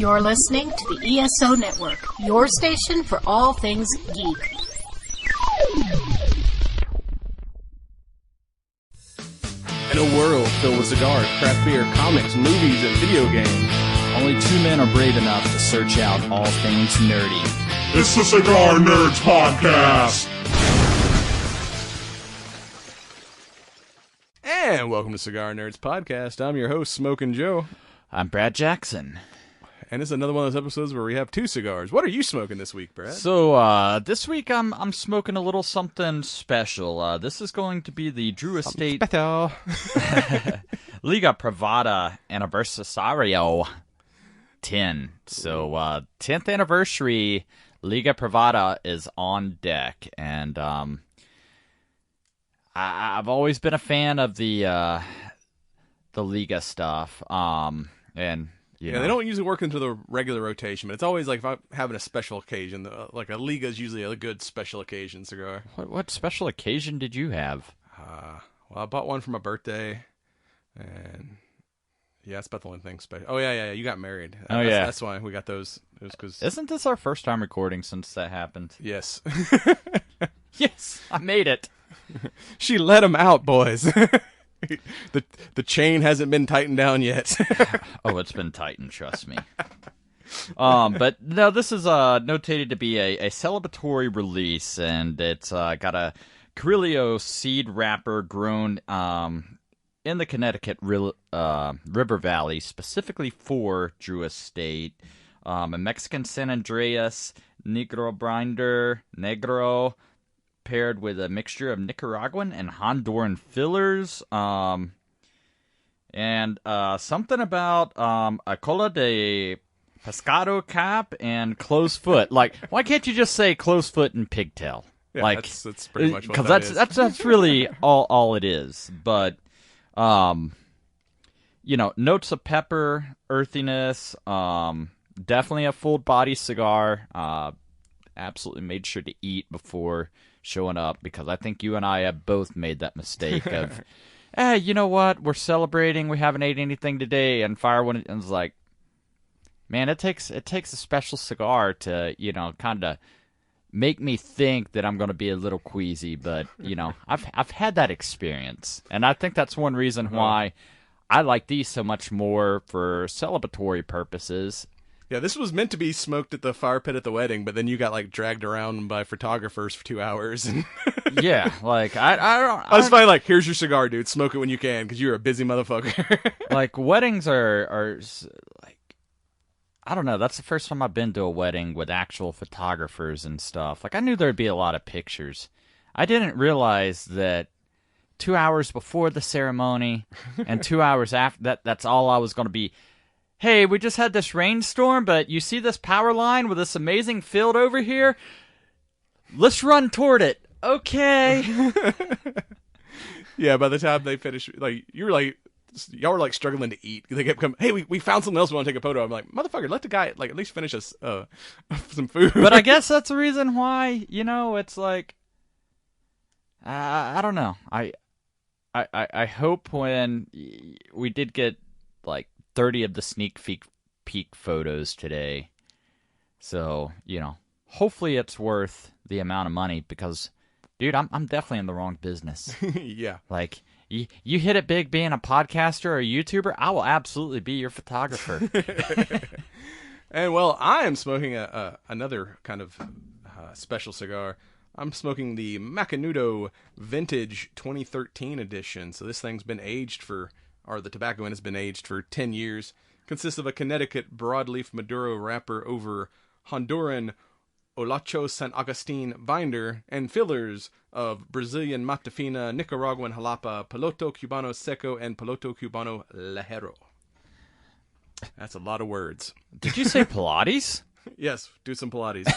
You're listening to the ESO Network, your station for all things geek. In a world filled with cigars, craft beer, comics, movies, and video games, only two men are brave enough to search out all things nerdy. It's the Cigar Nerds Podcast! And welcome to Cigar Nerds Podcast. I'm your host, Smokin' Joe. I'm Brad Jackson. And it's another one of those episodes where we have two cigars. What are you smoking this week, Brad? So, this week I'm smoking a little something special. This is going to be the Drew Estate Special. Liga Privada Anniversario 10. So, 10th anniversary Liga Privada is on deck. And I've always been a fan of the Liga stuff. You know. They don't usually work into the regular rotation, but it's always like if I'm having a special occasion, like a Liga is usually a good special occasion cigar. What special occasion did you have? Well, I bought one for my birthday, and yeah, that's about the only thing special. Oh yeah, you got married. That's why we got those. It was 'cause... Isn't this our first time recording since that happened? Yes. Yes, I made it. She let him out, boys. The chain hasn't been tightened down yet. Oh, it's been tightened, trust me. But no, this is notated to be a celebratory release, and it's got a Carrillo seed wrapper grown in the Connecticut River Valley, specifically for Drew Estate. A Mexican San Andreas Negro binder, Negro, paired with a mixture of Nicaraguan and Honduran fillers, and something about a cola de pescado cap and closed foot. Like, why can't you just say closed foot and pigtail? Yeah, like, that's pretty much what that because is. that's really all it is. But notes of pepper, earthiness, definitely a full body cigar. Absolutely made sure to eat before showing up, because I think you and I have both made that mistake of, you know what, we're celebrating, we haven't ate anything today, and fire one, and it's like, man, it takes a special cigar to, kind of make me think that I'm going to be a little queasy, but, I've had that experience, and I think that's one reason why I like these so much more for celebratory purposes. Yeah, this was meant to be smoked at the fire pit at the wedding, but then you got like dragged around by photographers for 2 hours. And yeah, like I was finally like, "Here's your cigar, dude. Smoke it when you can, because you're a busy motherfucker." Like, weddings are like, I don't know. That's the first time I've been to a wedding with actual photographers and stuff. Like, I knew there'd be a lot of pictures. I didn't realize that 2 hours before the ceremony and 2 hours after that's all I was going to be. Hey, we just had this rainstorm, but you see this power line with this amazing field over here? Let's run toward it. Okay. Yeah, by the time they finished, like, y'all were like struggling to eat. They kept coming, hey, we found something else we want to take a photo of. I'm like, motherfucker, let the guy, like, at least finish us some food. But I guess that's the reason why, it's like, I don't know. I hope when we did get, like, 30 of the sneak peek photos today. So, hopefully it's worth the amount of money, because, dude, I'm definitely in the wrong business. Yeah. Like, you hit it big being a podcaster or a YouTuber, I will absolutely be your photographer. And, well, I am smoking another kind of special cigar. I'm smoking the Macanudo Vintage 2013 edition. So this thing's been aged the tobacco in has been aged for 10 years. Consists of a Connecticut broadleaf Maduro wrapper over Honduran Olacho San Agustin binder, and fillers of Brazilian Matafina, Nicaraguan Jalapa, Piloto Cubano Seco, and Piloto Cubano Lajero. That's a lot of words. Did you say Pilates? Yes, do some Pilates.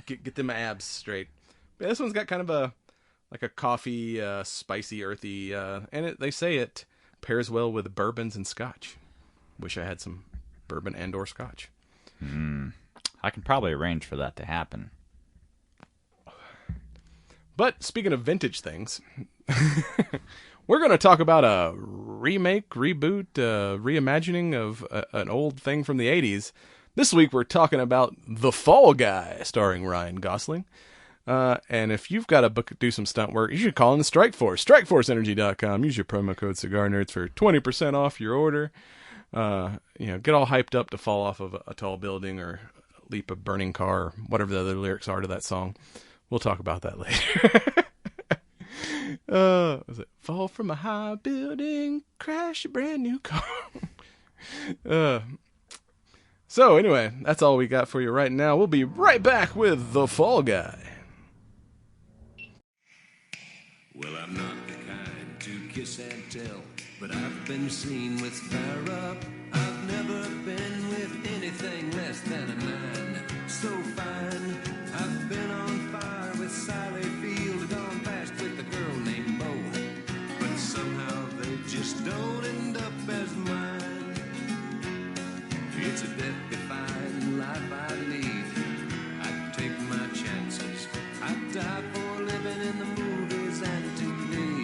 get them abs straight. But this one's got kind of a coffee, spicy, earthy, and they say it pairs well with bourbons and scotch. Wish I had some bourbon and or scotch. I can probably arrange for that to happen. But speaking of vintage things, we're going to talk about a remake, reboot, reimagining of an old thing from the 80s. This week we're talking about The Fall Guy, starring Ryan Gosling. And if you've got to do some stunt work, you should call in the Strike Force. StrikeForceEnergy.com. Use your promo code Cigar Nerds for 20% off your order. Get all hyped up to fall off of a tall building or leap a burning car or whatever the other lyrics are to that song. We'll talk about that later. Was it fall from a high building, crash a brand new car? So anyway, that's all we got for you right now. We'll be right back with The Fall Guy. Well, I'm not the kind to kiss and tell, but I've been seen with fire up. I've never been with anything less than a 9. So fine, I've been on fire with Sally Field, gone fast with a girl named Bo, but somehow they just don't end up as mine. It's a death-defying life I lead. I take my chances. I die for living in the movies and TV.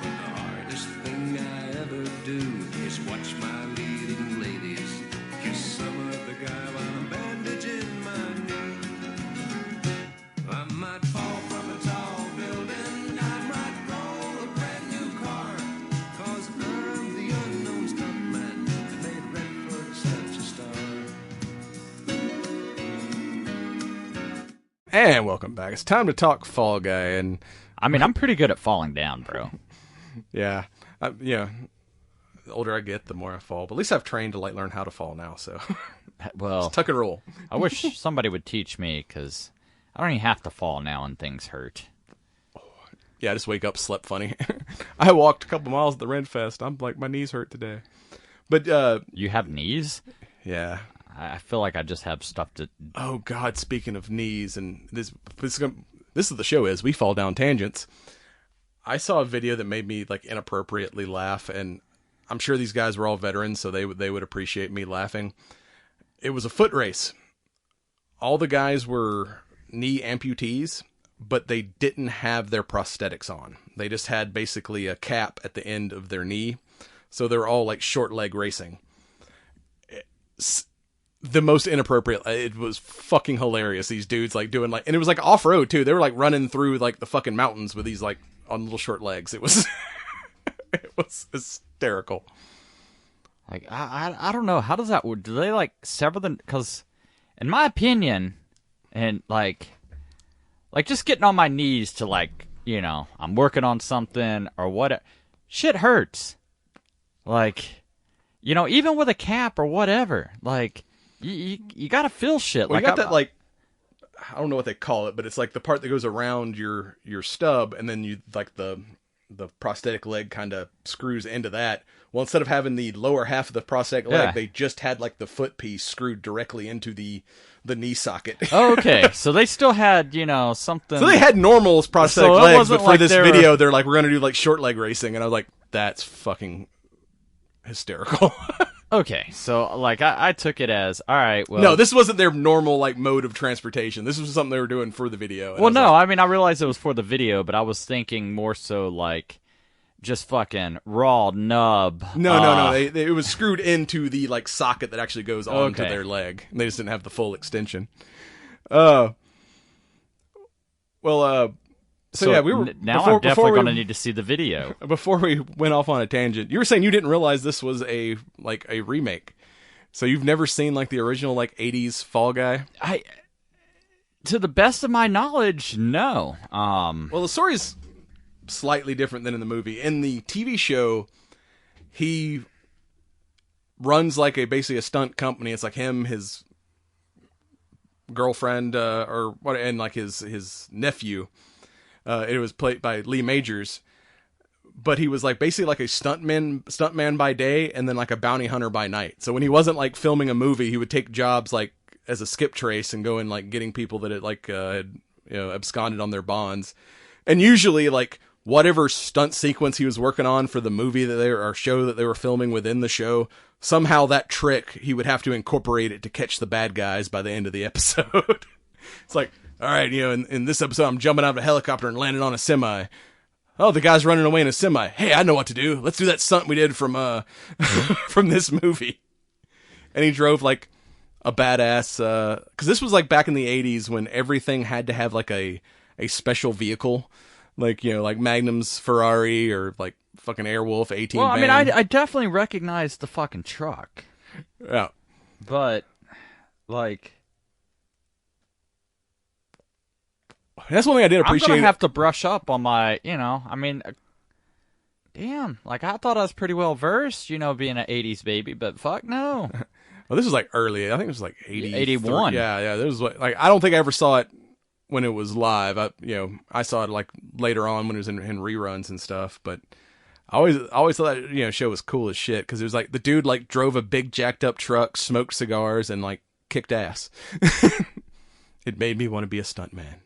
But the hardest thing I ever do is watch my leading ladies kiss some other guy while I'm bandaging my knee. I might fall from a tall building, I might roll a brand new car, 'cause I'm the unknown stuntman that made Redford such a star. And welcome back. It's time to talk Fall Guy. And I mean, I'm pretty good at falling down, bro. yeah, the older I get, the more I fall. But at least I've trained to learn how to fall now. So Well, tuck and roll. I wish somebody would teach me, because I don't even have to fall now and things hurt. Yeah, I just wake up, slept funny. I walked a couple miles at the Red Fest. I'm like, my knees hurt today. But You have knees? yeah. I feel like I just have stuff to... Oh God! Speaking of knees, and this is the show is we fall down tangents. I saw a video that made me inappropriately laugh, and I'm sure these guys were all veterans, so they would appreciate me laughing. It was a foot race. All the guys were knee amputees, but they didn't have their prosthetics on. They just had basically a cap at the end of their knee, so they're all short leg racing. The most inappropriate. It was fucking hilarious. These dudes doing and it was off road too. They were running through the fucking mountains with these on little short legs. It was it was hysterical. I don't know. How does that work? Do they sever them? Because in my opinion, and just getting on my knees to I'm working on something or what, shit hurts. Even with a cap or whatever, you gotta feel shit. Well, you got that I don't know what they call it, but it's the part that goes around your stub, and then you the prosthetic leg kind of screws into that. Well, instead of having the lower half of the prosthetic leg, they just had the foot piece screwed directly into the knee socket. Oh, okay, so they still had something. So they had normal prosthetic so legs, but for this they video, they're we're gonna do short leg racing, and I was like, that's fucking hysterical. Okay, so I took it as, all right, well... No, this wasn't their normal mode of transportation. This was something they were doing for the video. Well, no, I realized it was for the video, but I was thinking more so just fucking raw nub. No. It was screwed into the socket that actually goes onto their leg. They just didn't have the full extension. So yeah, we were I'm definitely going to need to see the video. Before we went off on a tangent, you were saying you didn't realize this was a remake. So you've never seen the original 80s Fall Guy? To the best of my knowledge, no. Well, the story's slightly different than in the movie. In the TV show, he runs basically a stunt company. It's him, his girlfriend, or what, and his nephew. It was played by Lee Majors, but he was basically a stuntman by day, and then a bounty hunter by night. So when he wasn't filming a movie, he would take jobs as a skip trace and go and getting people that had absconded on their bonds, and usually whatever stunt sequence he was working on for the movie or show that they were filming within the show, somehow that trick he would have to incorporate it to catch the bad guys by the end of the episode. It's all right, in this episode, I'm jumping out of a helicopter and landing on a semi. Oh, the guy's running away in a semi. Hey, I know what to do. Let's do that stunt we did from from this movie. and he drove like a badass. Because this was like back in the '80s when everything had to have like a special vehicle, like like Magnum's Ferrari or like fucking Airwolf 18. Well, I mean, van. I definitely recognize the fucking truck, Yeah. but like. That's one thing I did appreciate. I'm gonna have to brush up on my, I mean, damn, like I thought I was pretty well versed, being an '80s baby, but fuck no. Well, this was like early. I think it was like 81. Yeah. This was like I don't think I ever saw it when it was live. I saw it like later on when it was in reruns and stuff. But I always thought that show was cool as shit because it was like the dude like drove a big jacked up truck, smoked cigars, and like kicked ass. It made me want to be a stuntman.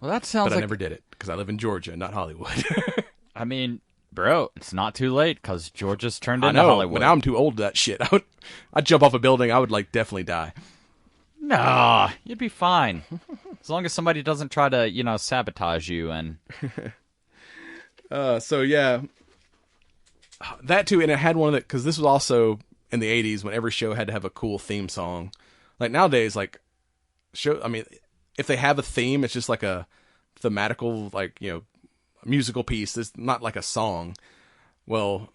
Well, that sounds but like... I never did it because I live in Georgia, not Hollywood. I mean, bro, it's not too late because Georgia's turned I into know, Hollywood. but now I'm too old to that shit. I'd jump off a building. I would like definitely die. Nah, you'd be fine. As long as somebody doesn't try to, sabotage you and... So, yeah. That too, and it had one of the... Because this was also in the 80s when every show had to have a cool theme song. Like, nowadays, like, if they have a theme, it's just like a thematical, like, musical piece. It's not like a song. Well,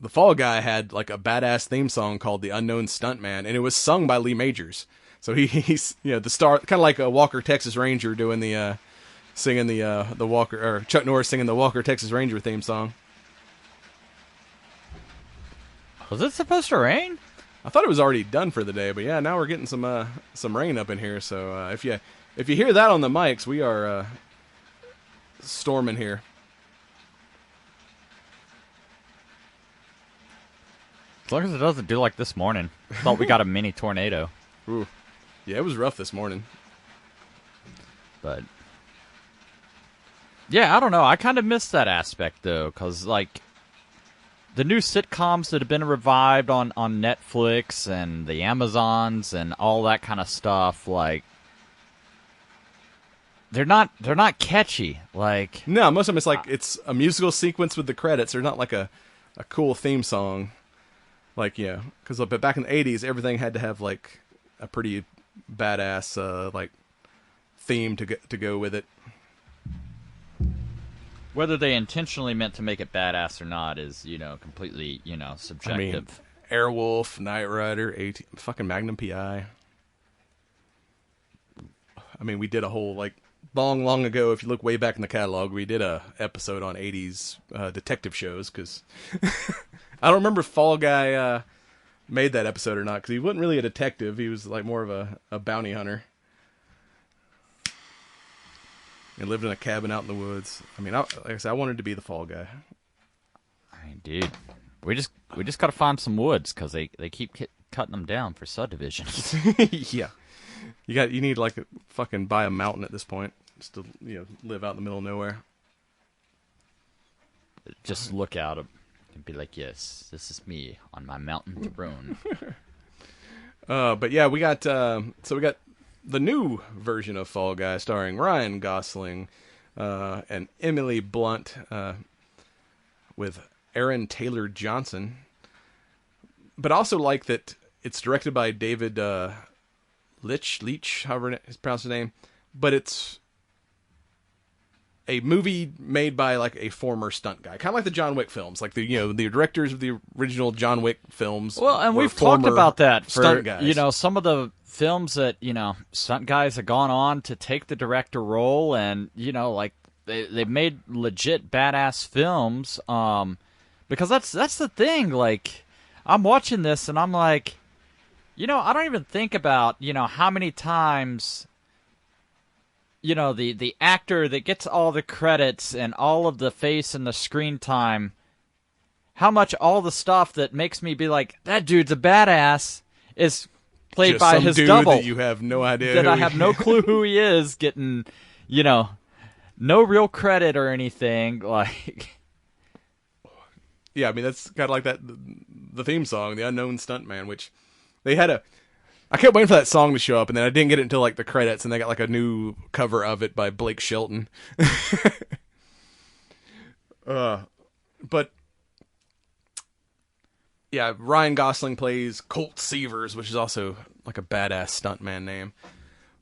the Fall Guy had like a badass theme song called "The Unknown Stuntman," and it was sung by Lee Majors. So he's the star, kind of like a Walker Texas Ranger doing singing the Walker, or Chuck Norris singing the Walker Texas Ranger theme song. Was it supposed to rain? I thought it was already done for the day, but yeah, now we're getting some rain up in here. So if you hear that on the mics, we are storming here. As long as it doesn't do like this morning. I thought we got a mini tornado. Ooh. Yeah, it was rough this morning. But yeah, I don't know. I kind of miss that aspect though, because like the new sitcoms that have been revived on Netflix and the Amazons and all that kind of stuff, like they're not catchy. Like no, most of them it's a musical sequence with the credits. They're not like a cool theme song. Like because back in the '80s, everything had to have like a pretty badass like theme to go with it. Whether they intentionally meant to make it badass or not is, completely, subjective. I mean, Airwolf, Knight Rider, fucking Magnum PI. I mean, we did a whole, like, long ago, if you look way back in the catalog, we did a episode on 80s detective shows, because I don't remember if Fall Guy made that episode or not, because he wasn't really a detective. He was, like, more of a bounty hunter. He lived in a cabin out in the woods. I mean, like I said, I wanted to be the Fall Guy. I mean, dude, we just gotta find some woods because they keep cutting them down for subdivisions. Yeah, you need like fucking buy a mountain at this point just to live out in the middle of nowhere. Just look out and be like, yes, this is me on my mountain throne. But yeah, we got the new version of Fall Guy starring Ryan Gosling and Emily Blunt with Aaron Taylor Johnson. But also like that it's directed by David Leitch, however it's pronounced his name. But it's a movie made by like a former stunt guy, kind of like the John Wick films, like the the directors of the original John Wick films. Well, and we've talked about that for stunt guys. Some of the films that stunt guys have gone on to take the director role, and like they've made legit badass films. Because that's the thing. Like I'm watching this and I'm like, I don't even think about how many times. The actor that gets all the credits and all of the face and the screen time, how much all the stuff that makes me be like, that dude's a badass, is played Just by some his dude double. that you have no idea That who I have no clue who he is, getting, no real credit or anything. Like, yeah, I mean, that's kind of like that, the theme song, The Unknown Stuntman, which they had I kept waiting for that song to show up, and then I didn't get it until like the credits, and they got like a new cover of it by Blake Shelton. But yeah, Ryan Gosling plays Colt Seavers, which is also like a badass stuntman name.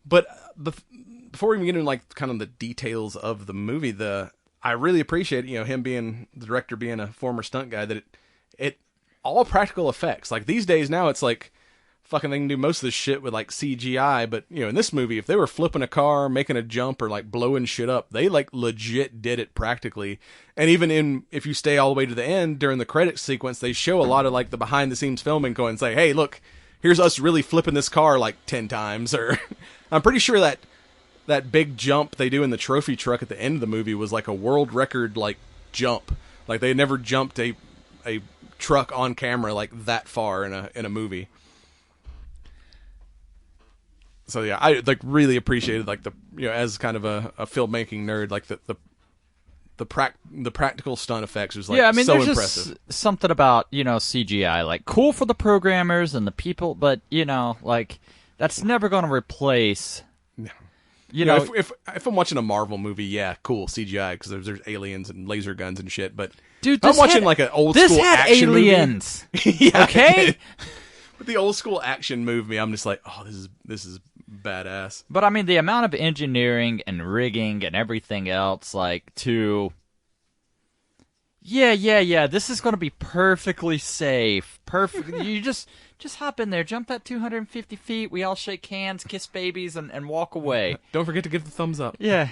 But before we even get into like kind of the details of the movie, I really appreciate, you know, him being the director, being a former stunt guy, that it all practical effects. Like these days now, it's like fucking they can do most of this shit with like CGI. But you know, in this movie, if they were flipping a car, making a jump, or like blowing shit up, they like legit did it practically. And even if you stay all the way to the end during the credits sequence, they show a lot of like the behind the scenes filming, going say, hey, look, here's us really flipping this car like 10 times. Or I'm pretty sure that big jump they do in the trophy truck at the end of the movie was like a world record like jump. Like they had never jumped a truck on camera like that far in a movie. So yeah, I like really appreciated like the, you know, as kind of a filmmaking nerd, like the practical stunt effects was like, yeah, I mean, so there's impressive. Just something about, you know, CGI, like cool for the programmers and the people, but you know, like that's never going to replace. You know, if I'm watching a Marvel movie, yeah, cool CGI because there's aliens and laser guns and shit. But dude, I'm watching like an old school action aliens. movie. Yeah, okay. With the old school action movie, I'm just like, oh, this is badass. But I mean, the amount of engineering and rigging and everything else, like to. Yeah. This is going to be perfectly safe. Perfect. You just hop in there, jump that 250 feet. We all shake hands, kiss babies, and walk away. Don't forget to give the thumbs up. Yeah,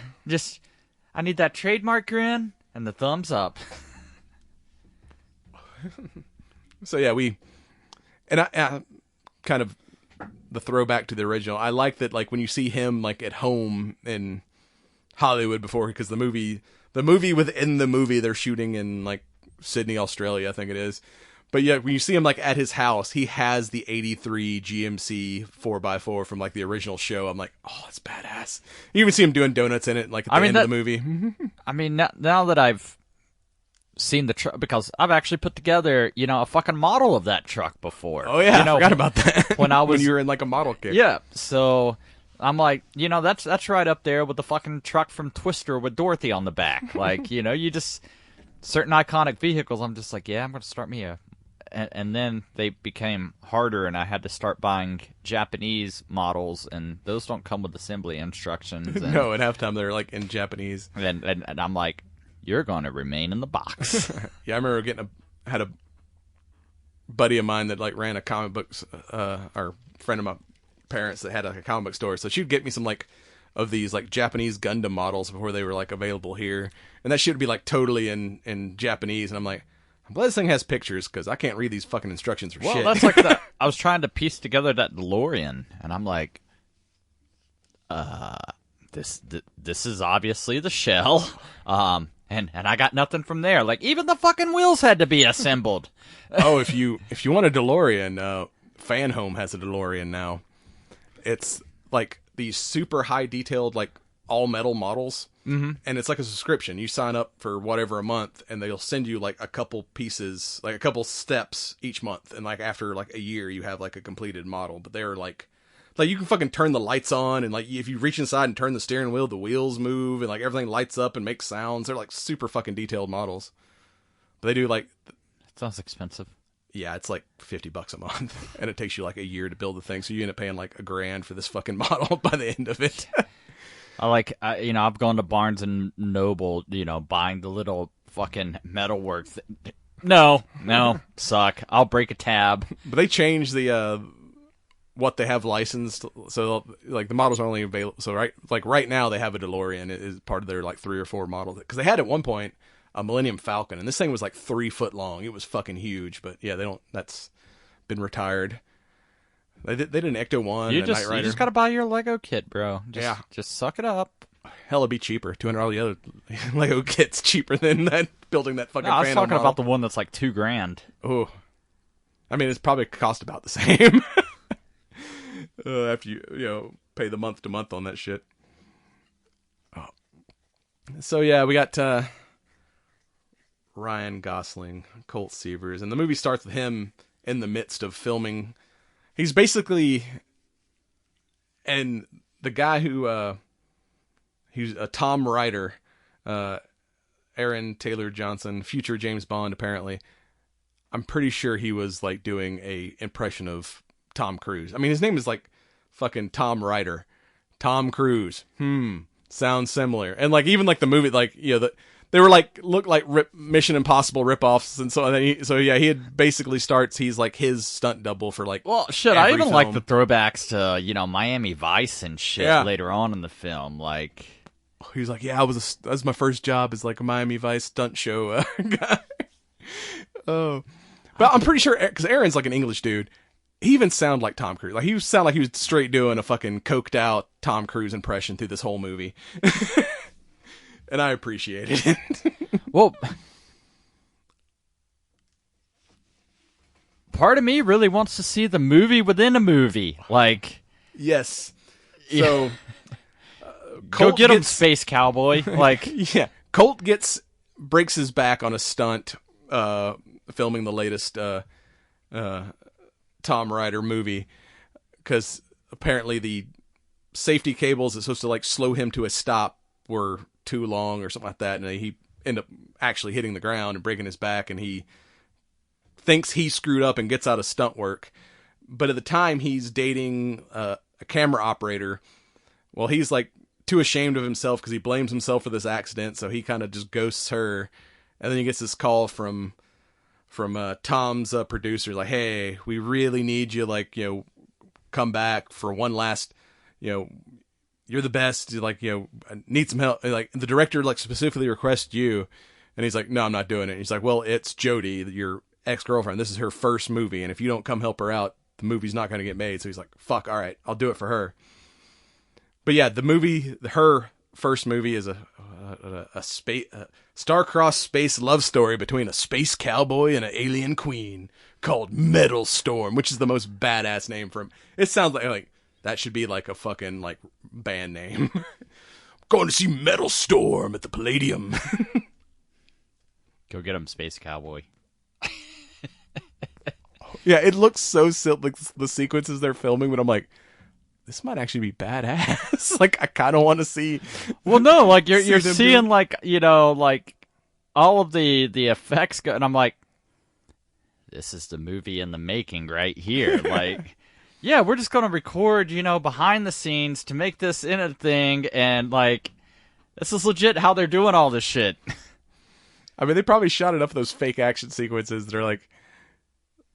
I need that trademark grin and the thumbs up. So yeah, I kind of the throwback to the original. I like that, like when you see him like at home in Hollywood before, because the movie within the movie they're shooting in like Sydney, Australia, I think it is. But yeah, when you see him like at his house, he has the '83 GMC 4x4 from like the original show. I'm like, oh, that's badass. You even see him doing donuts in it, like at the end of the movie. I mean, now that I've seen the truck, because I've actually put together, you know, a fucking model of that truck before. Oh yeah, you know, I forgot about that. When you were in like a model kit. Yeah, so I'm like, you know, that's right up there with the fucking truck from Twister with Dorothy on the back. Like, you know, you just certain iconic vehicles. I'm just like, yeah, I'm gonna start me a. And then they became harder, and I had to start buying Japanese models, and those don't come with assembly instructions. And, no, at halftime they're like in Japanese. And I'm like, you're going to remain in the box. Yeah, I remember had a buddy of mine that like ran a comic books, or friend of my parents that had like a comic book store. So she'd get me some like of these like Japanese Gundam models before they were like available here, and that shit would be like totally in Japanese, and I'm like, I'm glad this thing has pictures because I can't read these fucking instructions for shit. Well, that's like that. I was trying to piece together that DeLorean, and I'm like, this is obviously the shell, and I got nothing from there. Like even the fucking wheels had to be assembled. Oh, if you want a DeLorean, Fan Home has a DeLorean now. It's like these super high detailed like all metal models. Mm-hmm. And it's like a subscription. You sign up for whatever a month, and they'll send you like a couple pieces, like a couple steps each month. And like after like a year, you have like a completed model. But they're like you can fucking turn the lights on, and like if you reach inside and turn the steering wheel, the wheels move, and like everything lights up and makes sounds. They're like super fucking detailed models. But they do like. Sounds expensive. Yeah, it's like $50 a month, and it takes you like a year to build the thing. So you end up paying like $1,000 for this fucking model by the end of it. I've gone to Barnes and Noble, you know, buying the little fucking metalwork. No, suck. I'll break a tab. But they changed the what they have licensed, so like the models are only available. So right now they have a DeLorean is part of their like 3 or 4 models, because they had at one point a Millennium Falcon, and this thing was like 3 foot long. It was fucking huge, but yeah, that's been retired. They did an Ecto 1 and a Knight Rider. You just gotta buy your Lego kit, bro. Yeah. Just suck it up. Hell, it'd be cheaper. $200 the other Lego kit's cheaper than that building that fucking. No, I was Phantom talking model. about the one that's like $2,000. Oh, I mean, it's probably cost about the same after you pay the month to month on that shit. Oh. So yeah, we got Ryan Gosling, Colt Seavers, and the movie starts with him in the midst of filming. He's basically, and the guy who, he's a Tom Ryder, Aaron Taylor Johnson, future James Bond, apparently. I'm pretty sure he was like doing a impression of Tom Cruise. I mean, his name is like fucking Tom Ryder. Tom Cruise. Sounds similar. And like even like the movie, like they were like look like Mission Impossible ripoffs, and so he had basically starts. He's like his stunt double for like. Well, shit, I even like the throwbacks to Miami Vice and shit later on in the film. Like he was like, that was my first job as like a Miami Vice stunt show guy. Oh, but I'm pretty sure because Aaron's like an English dude. He even sounded like Tom Cruise. Like he sounded like he was straight doing a fucking coked out Tom Cruise impression through this whole movie. And I appreciated it. Well, part of me really wants to see the movie within a movie. Like, yes. So, go get him, Space Cowboy. Like, yeah. Colt breaks his back on a stunt, filming the latest Tom Ryder movie, because apparently the safety cables that's supposed to like slow him to a stop were too long or something like that, and he ended up actually hitting the ground and breaking his back, and he thinks he screwed up and gets out of stunt work. But at the time he's dating a camera operator. Well, he's like too ashamed of himself because he blames himself for this accident, so he kind of just ghosts her, and then he gets this call from Tom's producer, like, hey, we really need you, like, come back for one last, you're the best, like, I need some help. Like, the director, like, specifically requests you. And he's like, no, I'm not doing it. And he's like, well, it's Jody, your ex-girlfriend. This is her first movie. And if you don't come help her out, the movie's not going to get made. So he's like, fuck, all right, I'll do it for her. But yeah, her first movie is a star-crossed space love story between a space cowboy and an alien queen called Metal Storm, which is the most badass name for him. It sounds like that should be like a fucking like band name. Going to see Metal Storm at the Palladium. Go get him, Space Cowboy. Yeah, it looks so silly, like the sequences they're filming, but I'm like, this might actually be badass. Like, I kind of want to see. Well, no, like you're seeing like like all of the effects go, and I'm like, this is the movie in the making right here. Like, yeah, we're just gonna record behind the scenes to make this in a thing, and like this is legit how they're doing all this shit. I mean, they probably shot enough of those fake action sequences that are like,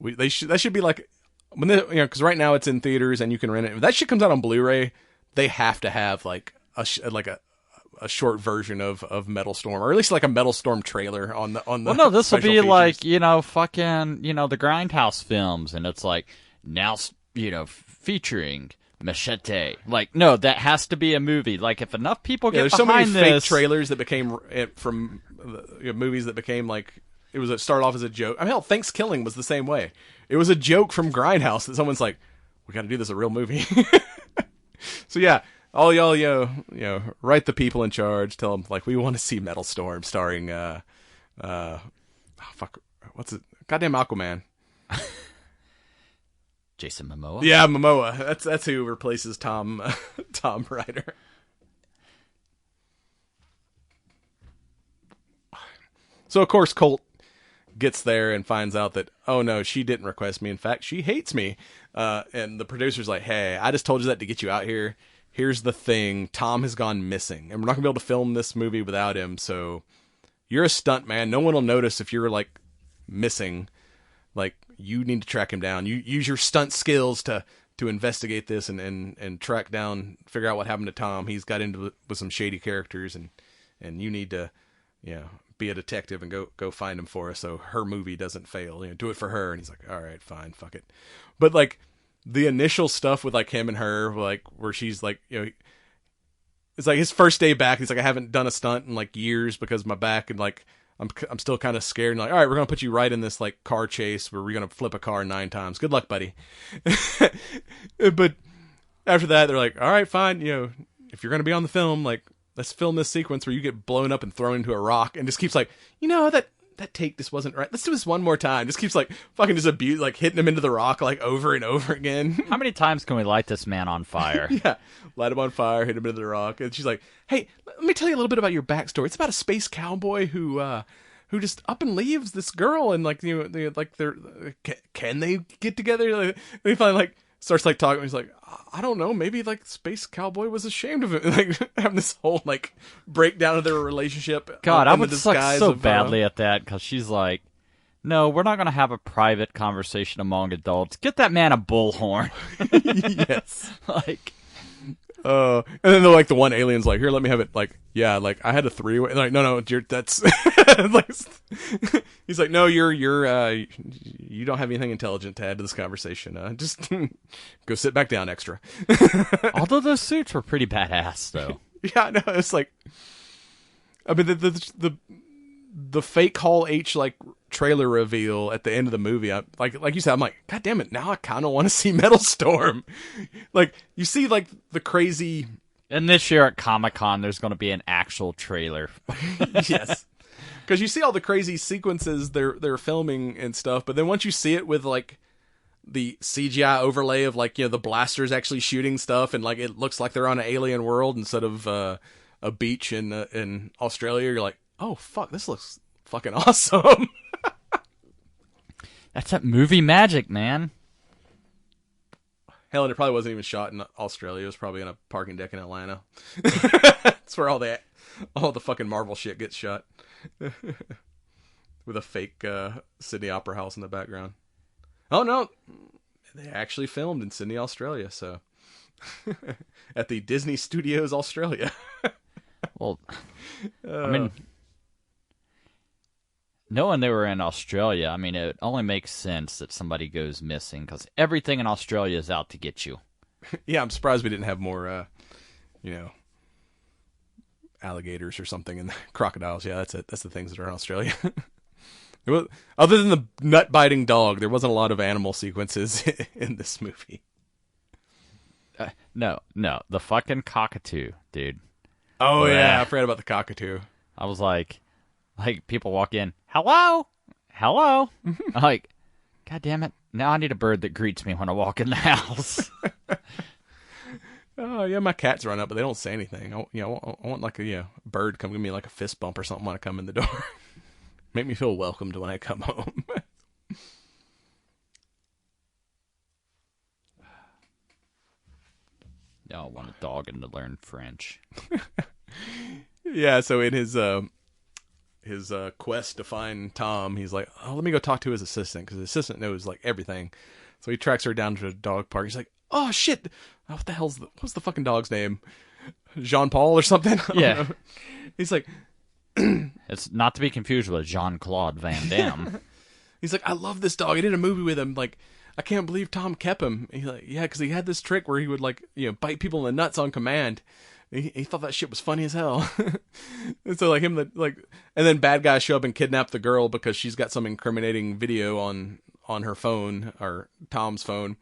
that should be like. When because right now it's in theaters and you can rent it. If that shit comes out on Blu-ray, they have to have like a short version of Metal Storm, or at least like a Metal Storm trailer on the. Well, no, this will be features. Like fucking the Grindhouse films, and it's like now featuring Machete. Like, no, that has to be a movie. Like, if enough people get there's behind so many this, fake trailers that became from movies that became like. It started off as a joke. I mean, hell, Thanksgiving was the same way. It was a joke from Grindhouse that someone's like, we got to do this a real movie. So yeah, all y'all, write the people in charge. Tell them like we want to see Metal Storm starring, what's it? Goddamn Aquaman. Jason Momoa. Yeah, Momoa. That's who replaces Tom Ryder. So of course Colt gets there and finds out that, oh no, she didn't request me. In fact, she hates me. And the producer's like, hey, I just told you that to get you out here. Here's the thing. Tom has gone missing, and we're not gonna be able to film this movie without him. So you're a stunt man. No one will notice if you're like missing. Like, you need to track him down. You use your stunt skills to investigate this and track down, figure out what happened to Tom. He's got into it with some shady characters, and you need to, be a detective and go find him for us so her movie doesn't fail. Do it for her. And he's like, all right, fine, fuck it. But like the initial stuff with like him and her, like where she's like, it's like his first day back. He's like, I haven't done a stunt in like years because of my back, and like I'm still kind of scared. And like, all right, we're gonna put you right in this like car chase where we're gonna flip a car 9 times. Good luck, buddy. But after that, they're like, all right, fine. If you're gonna be on the film, like, let's film this sequence where you get blown up and thrown into a rock, and just keeps like, that take just wasn't right. Let's do this one more time. Just keeps like fucking just like hitting him into the rock like over and over again. How many times can we light this man on fire? Yeah, light him on fire, hit him into the rock, and she's like, hey, let me tell you a little bit about your backstory. It's about a space cowboy who who just up and leaves this girl, and like can they get together? Like, they finally like starts like talking. He's like, I don't know, maybe like Space Cowboy was ashamed of it, like having this whole like breakdown of their relationship. God, I would suck so badly at that because she's like, no, we're not going to have a private conversation among adults. Get that man a bullhorn. Yes, like. And then they're like, the one alien's like, here, let me have it. Like, yeah, like I had a 3-way. Like, no, that's like, he's like, no, you don't have anything intelligent to add to this conversation. Just go sit back down, extra. Although those suits were pretty badass, though. Yeah, no, it's like, I mean, the fake Hall H like trailer reveal at the end of the movie, like you said, I'm like, God damn it! Now I kind of want to see Metal Storm. Like you see, like the crazy. And this year at Comic-Con, there's going to be an actual trailer. Yes, because you see all the crazy sequences they're filming and stuff, but then once you see it with like the CGI overlay of like, you know, the blasters actually shooting stuff, and like it looks like they're on an alien world instead of a beach in Australia, you're like, oh fuck, this looks fucking awesome. That's that movie magic, man. Hell, and it probably wasn't even shot in Australia. It was probably in a parking deck in Atlanta. That's where all the fucking Marvel shit gets shot. With a fake Sydney Opera House in the background. Oh no, they actually filmed in Sydney, Australia. So at the Disney Studios Australia. Well, I mean, knowing they were in Australia, I mean, it only makes sense that somebody goes missing because everything in Australia is out to get you. Yeah, I'm surprised we didn't have more, alligators or something and crocodiles. Yeah, that's it. That's the things that are in Australia. Other than the nut-biting dog, there wasn't a lot of animal sequences in this movie. No, the fucking cockatoo, dude. Oh, yeah, I forgot about the cockatoo. I was like people walk in, hello. I'm like, God damn it! Now I need a bird that greets me when I walk in the house. Oh yeah, my cats run up, but they don't say anything. I want like a bird come give me like a fist bump or something when I come in the door. Make me feel welcomed when I come home. No, I want a dog and to learn French. Yeah, so in his quest to find Tom, he's like, oh, let me go talk to his assistant, because his assistant knows like everything. So he tracks her down to a dog park. He's like, oh shit, what the hell's what's the fucking dog's name? Jean Paul or something? Yeah. He's like, it's not to be confused with Jean-Claude Van Damme. He's like, I love this dog. I did a movie with him. Like, I can't believe Tom kept him. He's like, yeah, because he had this trick where he would like, bite people in the nuts on command. He thought that shit was funny as hell. And so like and then bad guys show up and kidnap the girl because she's got some incriminating video on her phone, or Tom's phone.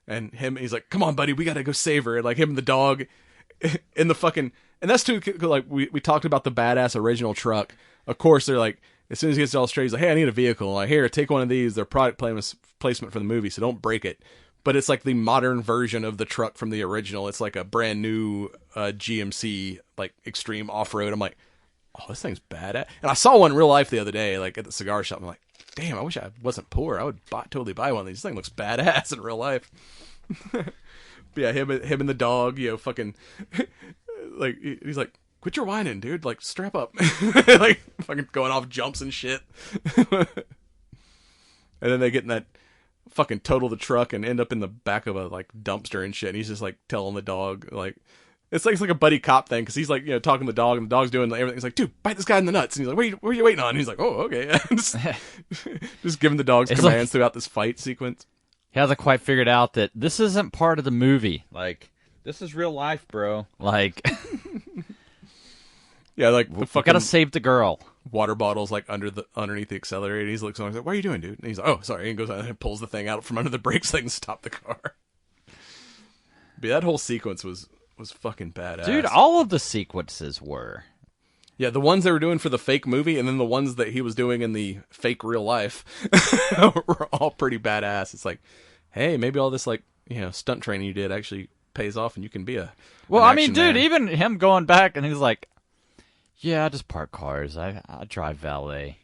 And he's like, come on, buddy, we got to go save her. And like him and the dog in the fucking, and that's too, like we talked about the badass original truck. Of course, they're like, as soon as he gets to Australia, he's like, hey, I need a vehicle. Like, here, take one of these. They're product placement for the movie, so don't break it. But it's like the modern version of the truck from the original. It's like a brand new GMC, like extreme off-road. I'm like, oh, this thing's badass. And I saw one in real life the other day, like at the cigar shop. I'm like, damn, I wish I wasn't poor. I would totally buy one of these. This thing looks badass in real life. But yeah, him and the dog, fucking, like, he's like, quit your whining, dude. Like, strap up. Like, fucking going off jumps and shit. And then they get in that fucking total the truck and end up in the back of a like dumpster and shit. And he's just like telling the dog, like, it's like a buddy cop thing, because he's like, talking to the dog, and the dog's doing everything. He's like, dude, bite this guy in the nuts. And he's like, what are you waiting on? And he's like, oh, okay. Just giving the dogs commands throughout this fight sequence. He hasn't quite figured out that this isn't part of the movie. Like, this is real life, bro. Like, yeah, like the fucking gotta save the girl. Water bottles like underneath the accelerator. He's looks on. He's like, "What are you doing, dude?" And he's like, "Oh, sorry." And he goes out and pulls the thing out from under the brakes thing to stop the car. But that whole sequence was fucking badass, dude. All of the sequences were. Yeah, the ones they were doing for the fake movie, and then the ones that he was doing in the fake real life were all pretty badass. It's like, hey, maybe all this like stunt training you did actually pays off, and you can be a. Well, I mean, dude, even him going back and he's like, yeah, I just park cars. I drive valet.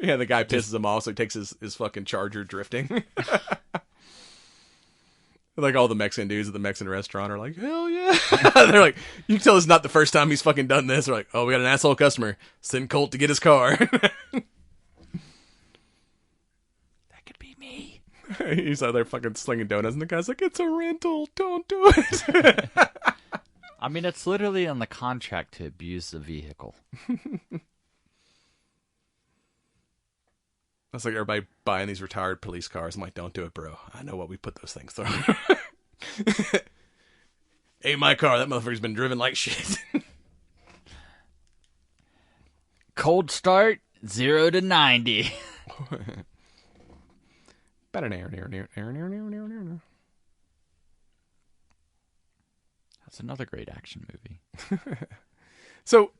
Yeah, the guy pisses him off, so he takes his fucking Charger drifting. Like all the Mexican dudes at the Mexican restaurant are like, hell yeah. They're like, you can tell it's not the first time he's fucking done this. They're like, oh, we got an asshole customer. Send Colt to get his car. That could be me. He's out there fucking slinging donuts, and the guy's like, it's a rental. Don't do it. I mean, it's literally on the contract to abuse the vehicle. That's like everybody buying these retired police cars. I'm like, don't do it, bro. I know what we put those things through. Ain't my car. That motherfucker's been driven like shit. Cold start, 0 to 90. That's another great action movie. So,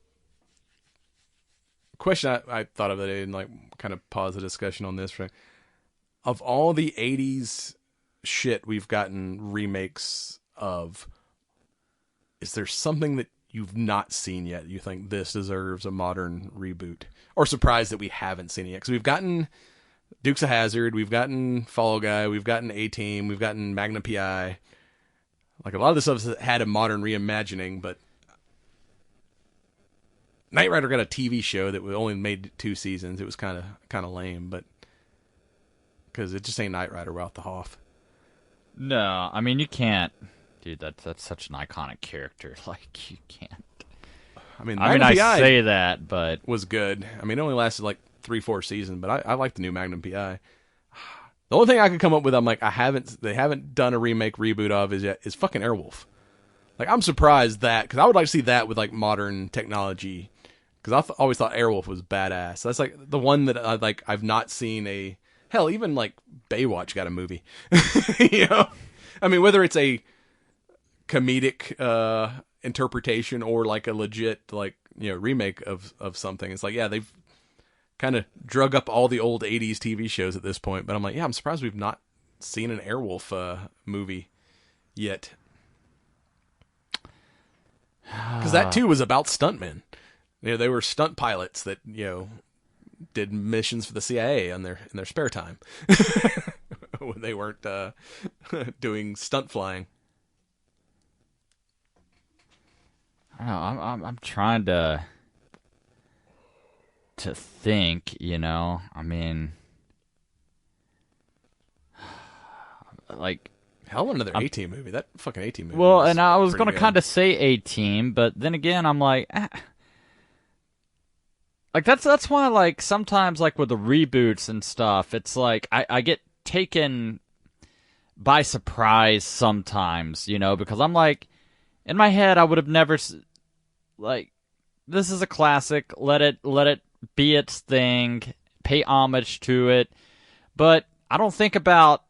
question I thought of today and like kind of pause the discussion on this. Of all the 80s shit we've gotten remakes of, is there something that you've not seen yet you think this deserves a modern reboot? Or surprised that we haven't seen it yet? Because we've gotten Dukes of Hazzard, we've gotten Fall Guy, we've gotten A-Team, we've gotten Magnum P.I. Like a lot of this stuff had a modern reimagining, but Knight Rider got a TV show that only made 2 seasons. It was kind of lame, but because it just ain't Knight Rider without the Hoff. No, I mean you can't, dude. That's such an iconic character. Like you can't. I mean, I say that, but was good. I mean, it only lasted like 3-4 seasons, but I like the new Magnum PI. The only thing I could come up with, I'm like, they haven't done a remake reboot of is fucking Airwolf. Like, I'm surprised that, because I would like to see that with like modern technology. Because I always thought Airwolf was badass. So that's like the one that I've not seen a, hell, even like Baywatch got a movie. You know? I mean, whether it's a comedic interpretation or like a legit like, you know, remake of something. It's like, yeah, they've kind of drug up all the old 80s TV shows at this point. But I'm like, yeah, I'm surprised we've not seen an Airwolf movie yet. Because that too was about stuntmen. You know, they were stunt pilots that, you know, did missions for the CIA in their spare time when they weren't doing stunt flying. I don't know. I'm trying to think. You know, I mean, like. Hell, another A-Team movie. That fucking A-Team movie. Well, and I was going to good. kind of say A-Team, but then again, I'm like, like that's why, like sometimes, like with the reboots and stuff, it's like I get taken by surprise sometimes, you know, because I'm like, in my head, I would have never like, this is a classic. Let it be its thing. Pay homage to it, but I don't think about,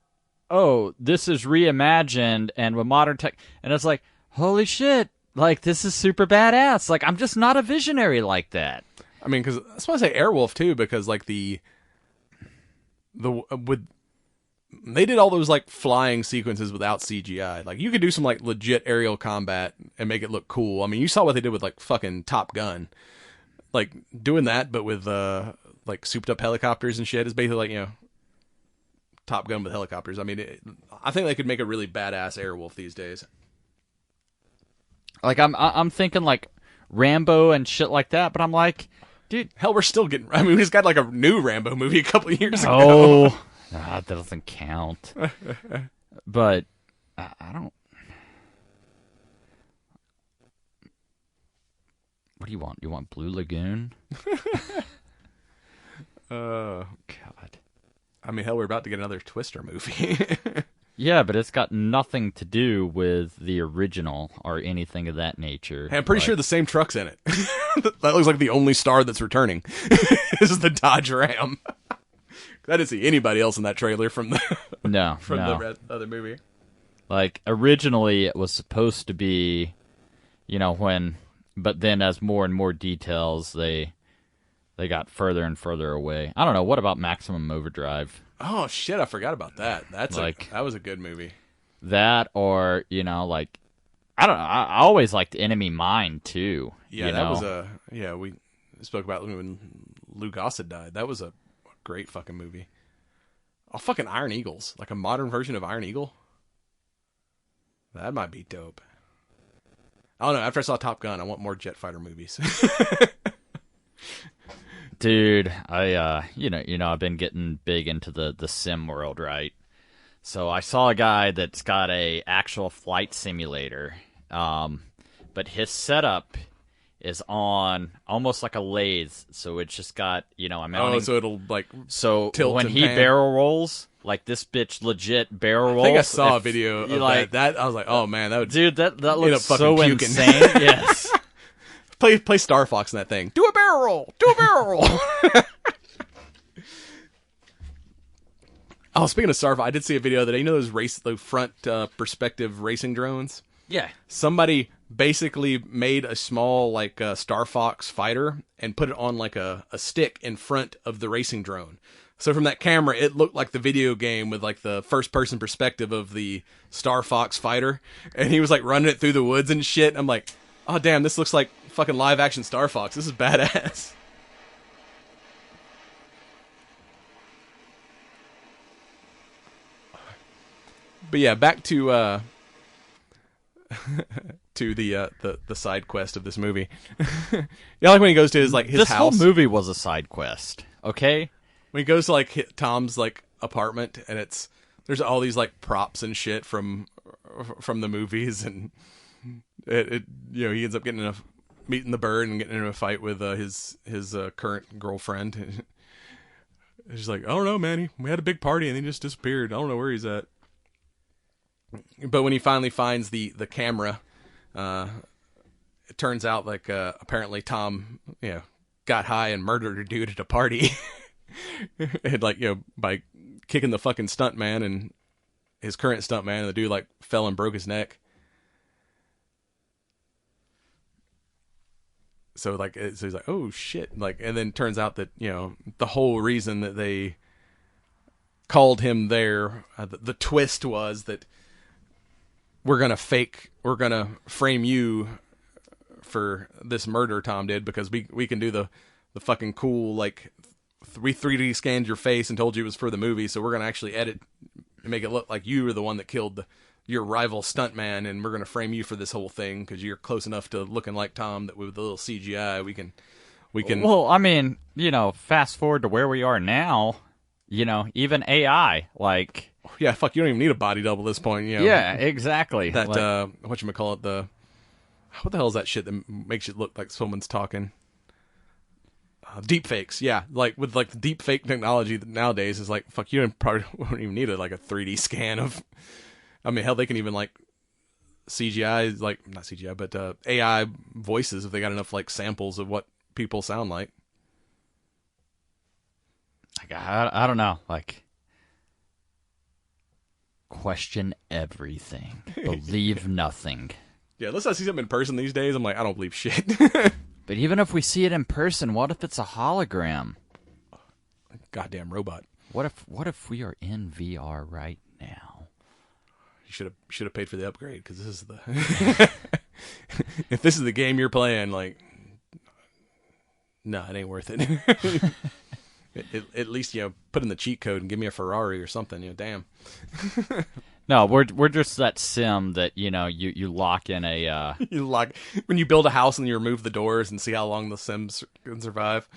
oh, this is reimagined and with modern tech, and it's like, holy shit, like this is super badass. Like I'm just not a visionary like that. I mean, because that's why I say Airwolf too, because like they did all those like flying sequences without CGI. Like you could do some like legit aerial combat and make it look cool. I mean, you saw what they did with like fucking Top Gun, like doing that, but with like souped up helicopters and shit is basically like, you know, Top Gun with helicopters. I mean, I think they could make a really badass Airwolf these days. Like I'm thinking like Rambo and shit like that, but I'm like, dude, hell, we're still getting. I mean, we just got like a new Rambo movie a couple of years ago. Oh, that doesn't count. But I don't. What do you want? You want Blue Lagoon? God. I mean, hell, we're about to get another Twister movie. Yeah, but it's got nothing to do with the original or anything of that nature. Hey, I'm pretty sure the same truck's in it. That looks like the only star that's returning. This is the Dodge Ram. I didn't see anybody else in that trailer from the the other movie. Like originally, it was supposed to be, you know, but then as more and more details, they got further and further away. I don't know. What about Maximum Overdrive? Oh shit! I forgot about that. That was a good movie. That, or you know, like I don't know. I always liked Enemy Mine too. Yeah, that was we spoke about when Lou Gossett died. That was a Great fucking movie. Oh, fucking Iron Eagles. Like a modern version of Iron Eagle. That might be dope. I don't know. After I saw Top Gun, I want more jet fighter movies. Dude, I've been getting big into the sim world, right? So I saw a guy that's got a actual flight simulator, but his setup is on almost like a lathe. So it's just got, I'm mounting. Oh, so it'll like tilt when and he pan. barrel rolls, like this bitch legit barrel rolls. I think I saw a video of like, that. I was like, oh man, that would that end up looks fucking so puking. insane. Yes. Play Star Fox in that thing. Do a barrel roll. Do a barrel roll. Oh, speaking of Star Fox, I did see a video that those front perspective racing drones. Yeah. Somebody basically made a small Star Fox fighter and put it on like a stick in front of the racing drone. So from that camera, it looked like the video game with like the first person perspective of the Star Fox fighter, and he was like running it through the woods and shit. I'm like, oh damn, this looks like fucking live action Star Fox. This is badass. But yeah, back to to the side quest of this movie. Yeah, like when he goes to his This house. whole movie was a side quest, okay? When he goes to Tom's apartment, and there's all these props and shit from the movies, and he ends up meeting the bird and getting in a fight with his current girlfriend. She's like, I don't know, man. We had a big party and he just disappeared. I don't know where he's at. But when he finally finds the camera, it turns out apparently Tom got high and murdered a dude at a party. And by kicking the fucking stuntman and his current stuntman, and the dude fell and broke his neck. So he's like, oh shit, and then it turns out that the whole reason that they called him there, the twist was that we're gonna frame you for this murder Tom did, because we can do the fucking cool we 3D scanned your face and told you it was for the movie, so we're gonna actually edit and make it look like you were the one that killed your rival stuntman, and we're gonna frame you for this whole thing because you're close enough to looking like Tom that with a little CGI we can. Well, I mean, fast forward to where we are now. Even AI, yeah, fuck, you don't even need a body double at this point. Yeah, exactly. That whatchamacallit, what the hell is that shit that makes it look like someone's talking? Deep fakes, yeah. With the deep fake technology that nowadays is fuck, you probably won't even need a 3D scan of. I mean, hell, they can even CGI, not CGI, but AI voices if they got enough samples of what people sound like. I don't know. Question everything, believe nothing. Yeah, unless I see something in person these days, I'm I don't believe shit. But even if we see it in person, what if it's a hologram? Goddamn robot. What if we are in VR right now? You should have paid for the upgrade, because this is the if this is the game you're playing, no, it ain't worth it. At least put in the cheat code and give me a Ferrari or something. Damn. No, we're just that sim that you lock in a. You lock when you build a house and you remove the doors and see how long the Sims can survive.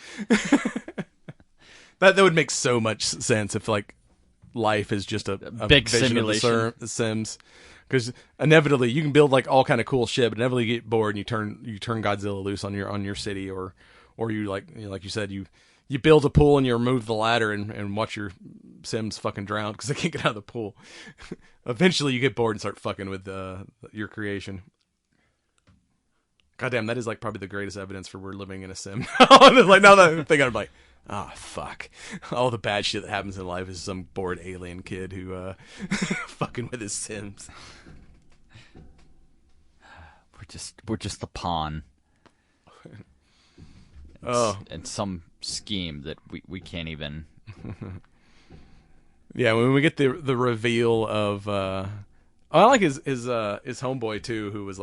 That would make so much sense if life is just a big simulation of the Sims, because inevitably you can build all kind of cool shit, but inevitably you get bored and you turn Godzilla loose on your city, or you like you said you build a pool and you remove the ladder and watch your Sims fucking drown because they can't get out of the pool. Eventually you get bored and start fucking with your creation. Goddamn, that is probably the greatest evidence for we're living in a sim. Now that I'm thinking, I'm ah, fuck. All the bad shit that happens in life is some bored alien kid who fucking with his Sims. We're just the pawn. And some scheme that we can't even. Yeah, when we get the reveal of I like his homeboy too, who was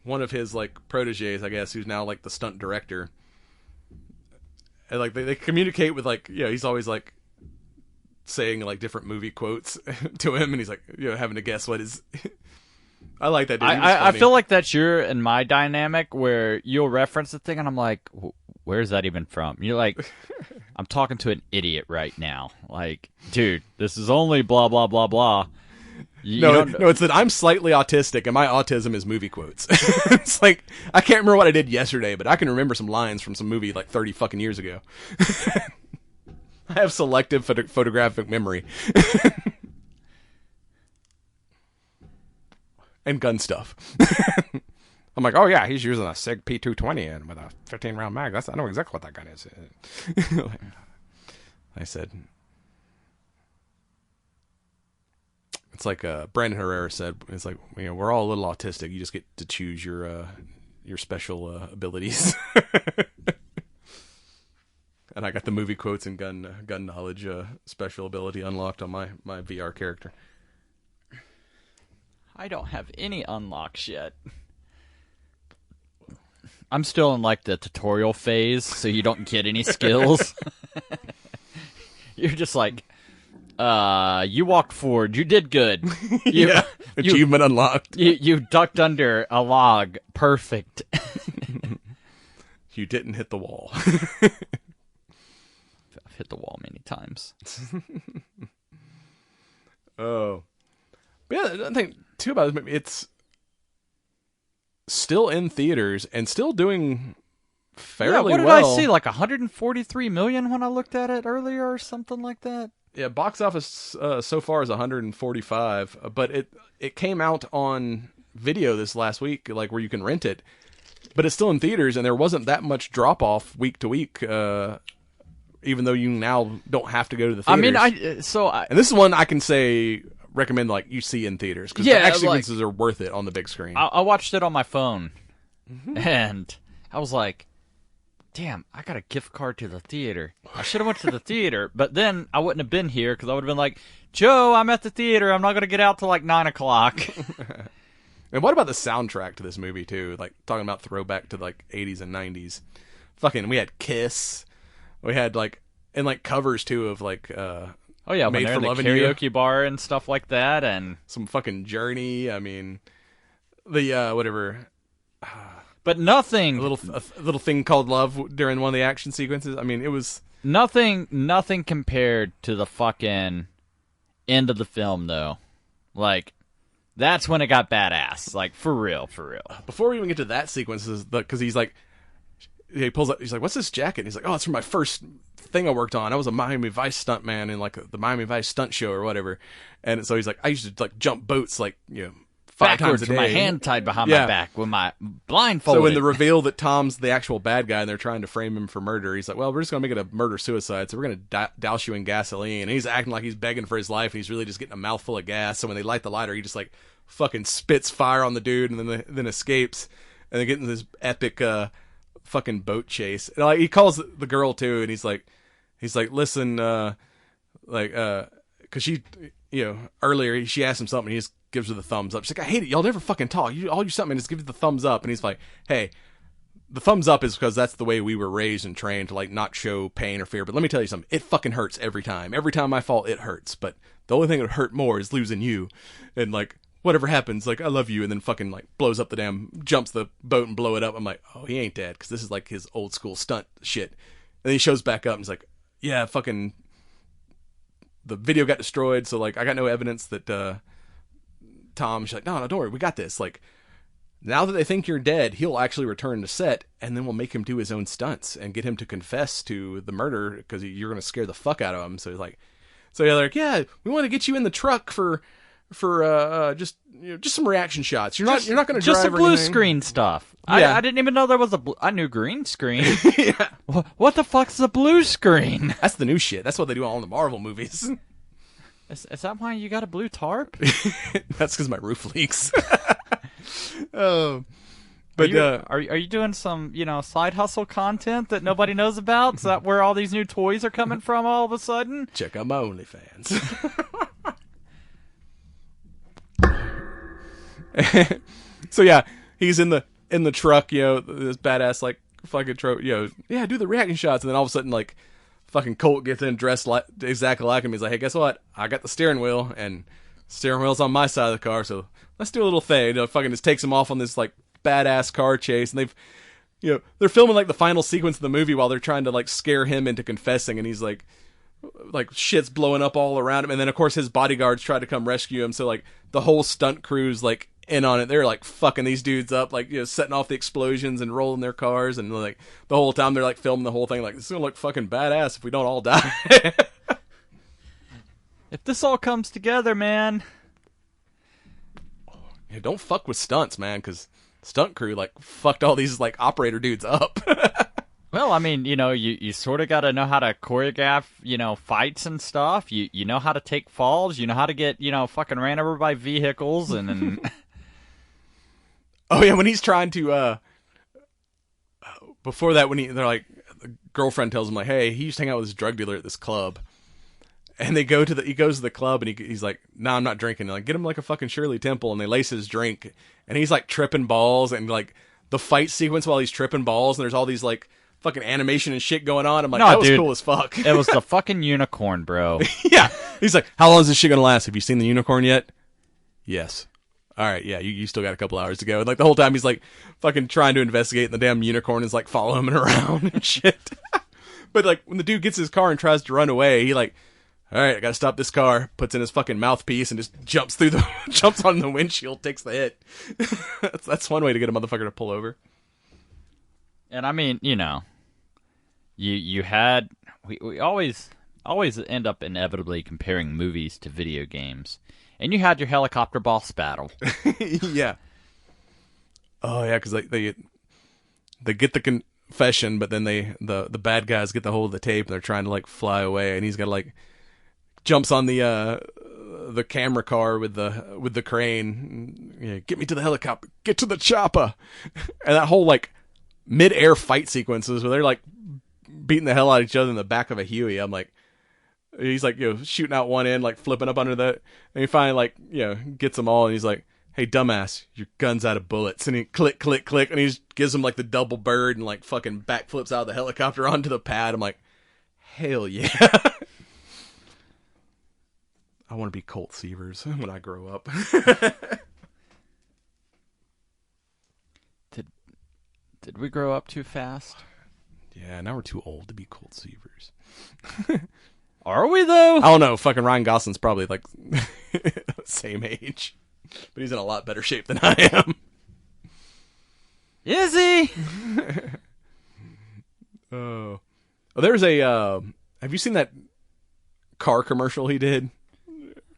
one of his proteges, I guess, who's now the stunt director. And like they communicate with like, he's always like saying like different movie quotes to him, and he's like, having to guess what is. I like that dude. I feel like that's your and my dynamic where you'll reference the thing and I'm like, where's that even from? You're like, I'm talking to an idiot right now. Like, dude, this is only blah, blah, blah, blah. No, it's that I'm slightly autistic and my autism is movie quotes. It's like, I can't remember what I did yesterday, but I can remember some lines from some movie like 30 fucking years ago. I have selective photographic memory. And gun stuff. I'm like, oh yeah, he's using a SIG P220 and with a 15-round mag. I know exactly what that gun is. I said, it's like Brandon Herrera said. It's like, we're all a little autistic. You just get to choose your special abilities. And I got the movie quotes and gun knowledge special ability unlocked on my VR character. I don't have any unlocks yet. I'm still in like the tutorial phase, so you don't get any skills. You're just like, you walked forward, you did good. Achievement unlocked. You ducked under a log, perfect. You didn't hit the wall. I've hit the wall many times. Oh. But yeah, I think too about this movie, it's still in theaters and still doing fairly well. What did I see? Like 143 million when I looked at it earlier or something like that? Yeah, box office so far is 145, but it came out on video this last week, like where you can rent it. But it's still in theaters, and there wasn't that much drop off week to week, even though you now don't have to go to the theaters. I mean, and this is one I can say recommend like you see in theaters because the action sequences are worth it on the big screen. I watched it on my phone, and I was like, damn, I got a gift card to the theater. I should have went to the theater, but then I wouldn't have been here because I would have been like, Joe, I'm at the theater. I'm not going to get out till like 9 o'clock. And what about the soundtrack to this movie too? Like talking about throwback to like 80s and 90s. Fucking, we had Kiss. We had like, and like covers too of like, oh yeah, when they're in the karaoke bar and stuff like that, and some fucking Journey. I mean, the whatever. But nothing. A little thing called Love during one of the action sequences. I mean, it was nothing compared to the fucking end of the film, though. Like, that's when it got badass. Like, for real. Before we even get to that sequence, because he's like, he pulls up. He's like, "What's this jacket?" And he's like, "Oh, it's from my first thing I worked on. I was a Miami Vice stuntman in like the Miami Vice stunt show or whatever." And so he's like, "I used to like jump boats like 5 times a day, with my hand tied behind my back with my blindfolded." So when the reveal that Tom's the actual bad guy and they're trying to frame him for murder, he's like, "Well, we're just gonna make it a murder-suicide. So we're gonna douse you in gasoline." And he's acting like he's begging for his life, and he's really just getting a mouthful of gas. So when they light the lighter, he just like fucking spits fire on the dude, and then escapes, and then getting this epic fucking boat chase. And like he calls the girl too, and he's like, "Listen, because she, earlier she asked him something, and he just gives her the thumbs up. She's like, I hate it. Y'all never fucking talk. All you something just give you the thumbs up. And he's like, hey, the thumbs up is because that's the way we were raised and trained to like not show pain or fear. But let me tell you something. It fucking hurts every time. Every time I fall, it hurts. But the only thing that would hurt more is losing you. And like whatever happens, like I love you. And then fucking like blows up jumps the boat and blow it up. I'm like, oh, he ain't dead because this is like his old school stunt shit. And then he shows back up and he's like, yeah, fucking the video got destroyed. So like I got no evidence that Tom, she's like, no, don't worry, we got this. Like, now that they think you're dead, he'll actually return to set, and then we'll make him do his own stunts and get him to confess to the murder because you're going to scare the fuck out of him. So he's like, they're like, yeah, we want to get you in the truck for just some reaction shots. You're not going to drive just the blue anything. Screen stuff. Yeah. I didn't even know there was I knew green screen. Yeah. What the fuck's a blue screen? That's the new shit. That's what they do all in the Marvel movies. Is that why you got a blue tarp? That's because my roof leaks. But are you doing some side hustle content that nobody knows about? Is that where all these new toys are coming from all of a sudden? Check out my OnlyFans. So yeah, he's in the truck, this badass like fucking yeah, do the reaction shots, and then all of a sudden like fucking Colt gets in dressed like exactly like him. He's like, hey, guess what? I got the steering wheel, and steering wheel's on my side of the car, so let's do a little thing. You know, fucking just takes him off on this like badass car chase, and they're filming like the final sequence of the movie while they're trying to like scare him into confessing, and he's like shit's blowing up all around him, and then of course his bodyguards try to come rescue him, so like the whole stunt crew's like in on it. They're like fucking these dudes up, like, you know, setting off the explosions and rolling their cars, and like the whole time they're like filming the whole thing like, this is gonna look fucking badass if we don't all die. If this all comes together, man. Yeah, don't fuck with stunts, man, because stunt crew like fucked all these like operator dudes up. Well, I mean, you know, you sort of got to know how to choreograph, you know, fights and stuff. You know how to take falls. You know how to get, you know, fucking ran over by vehicles and Oh yeah, when he's trying to before that, they're like, the girlfriend tells him like, hey, he used to hang out with this drug dealer at this club, and he goes to the club, and he's like, nah, I'm not drinking. And like, get him like a fucking Shirley Temple, and they lace his drink, and he's like tripping balls, and like the fight sequence while he's tripping balls, and there's all these like fucking animation and shit going on. I'm like, no, that was dude, cool as fuck. It was the fucking unicorn, bro. Yeah. He's like, how long is this shit gonna last? Have you seen the unicorn yet? Yes. All right, yeah, you still got a couple hours to go. And like the whole time he's like fucking trying to investigate, and the damn unicorn is like following him around and shit. But like when the dude gets his car and tries to run away, he like, all right, I gotta stop this car, puts in his fucking mouthpiece and just jumps on the windshield, takes the hit. That's one way to get a motherfucker to pull over. And I mean, you know, we always end up inevitably comparing movies to video games. And you had your helicopter boss battle. Yeah. Oh yeah, because they get the confession, but then the bad guys get the hold of the tape, and they're trying to like fly away, and he's got like jumps on the camera car with the crane. Yeah, get me to the helicopter, get to the chopper, and that whole like mid-air fight sequences where they're like beating the hell out of each other in the back of a Huey. I'm like, he's like, you know, shooting out one end, like flipping up under the, and he finally like, you know, gets them all, and he's like, hey, dumbass, your gun's out of bullets. And he click, click, click, and he just gives him like the double bird and like fucking backflips out of the helicopter onto the pad. I'm like, hell yeah. I want to be Colt Seavers when I grow up. Did we grow up too fast? Yeah, now we're too old to be Colt Seavers. Are we, though? I don't know. Fucking Ryan Gosling's probably like same age. But he's in a lot better shape than I am. Is he? Oh, there's a. Have you seen that car commercial he did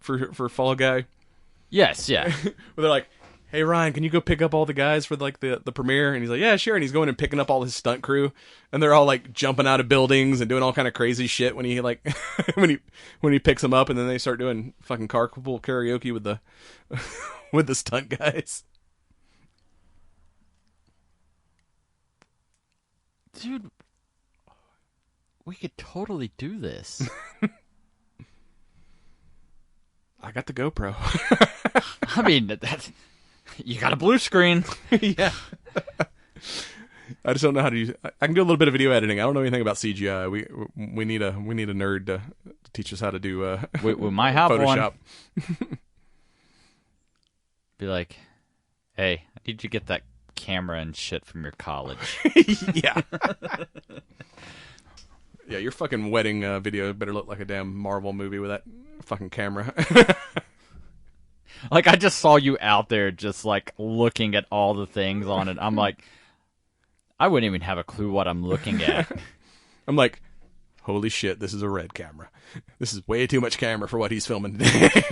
for Fall Guy? Yes, yeah. Where they're like, hey Ryan, can you go pick up all the guys for like the premiere? And he's like, yeah, sure. And he's going and picking up all his stunt crew, and they're all like jumping out of buildings and doing all kind of crazy shit when he like when he picks them up, and then they start doing fucking carpool karaoke with the with the stunt guys. Dude, we could totally do this. I got the GoPro. I mean, you got a blue screen. Yeah. I just don't know how to use. I can do a little bit of video editing. I don't know anything about CGI. We need a nerd to teach us how to do. We might have Photoshop. One. Be like, hey, I need you to get that camera and shit from your college. Yeah. Yeah, your fucking wedding video better look like a damn Marvel movie with that fucking camera. Like, I just saw you out there just, like, looking at all the things on it. I'm like, I wouldn't even have a clue what I'm looking at. I'm like, holy shit, this is a red camera. This is way too much camera for what he's filming today.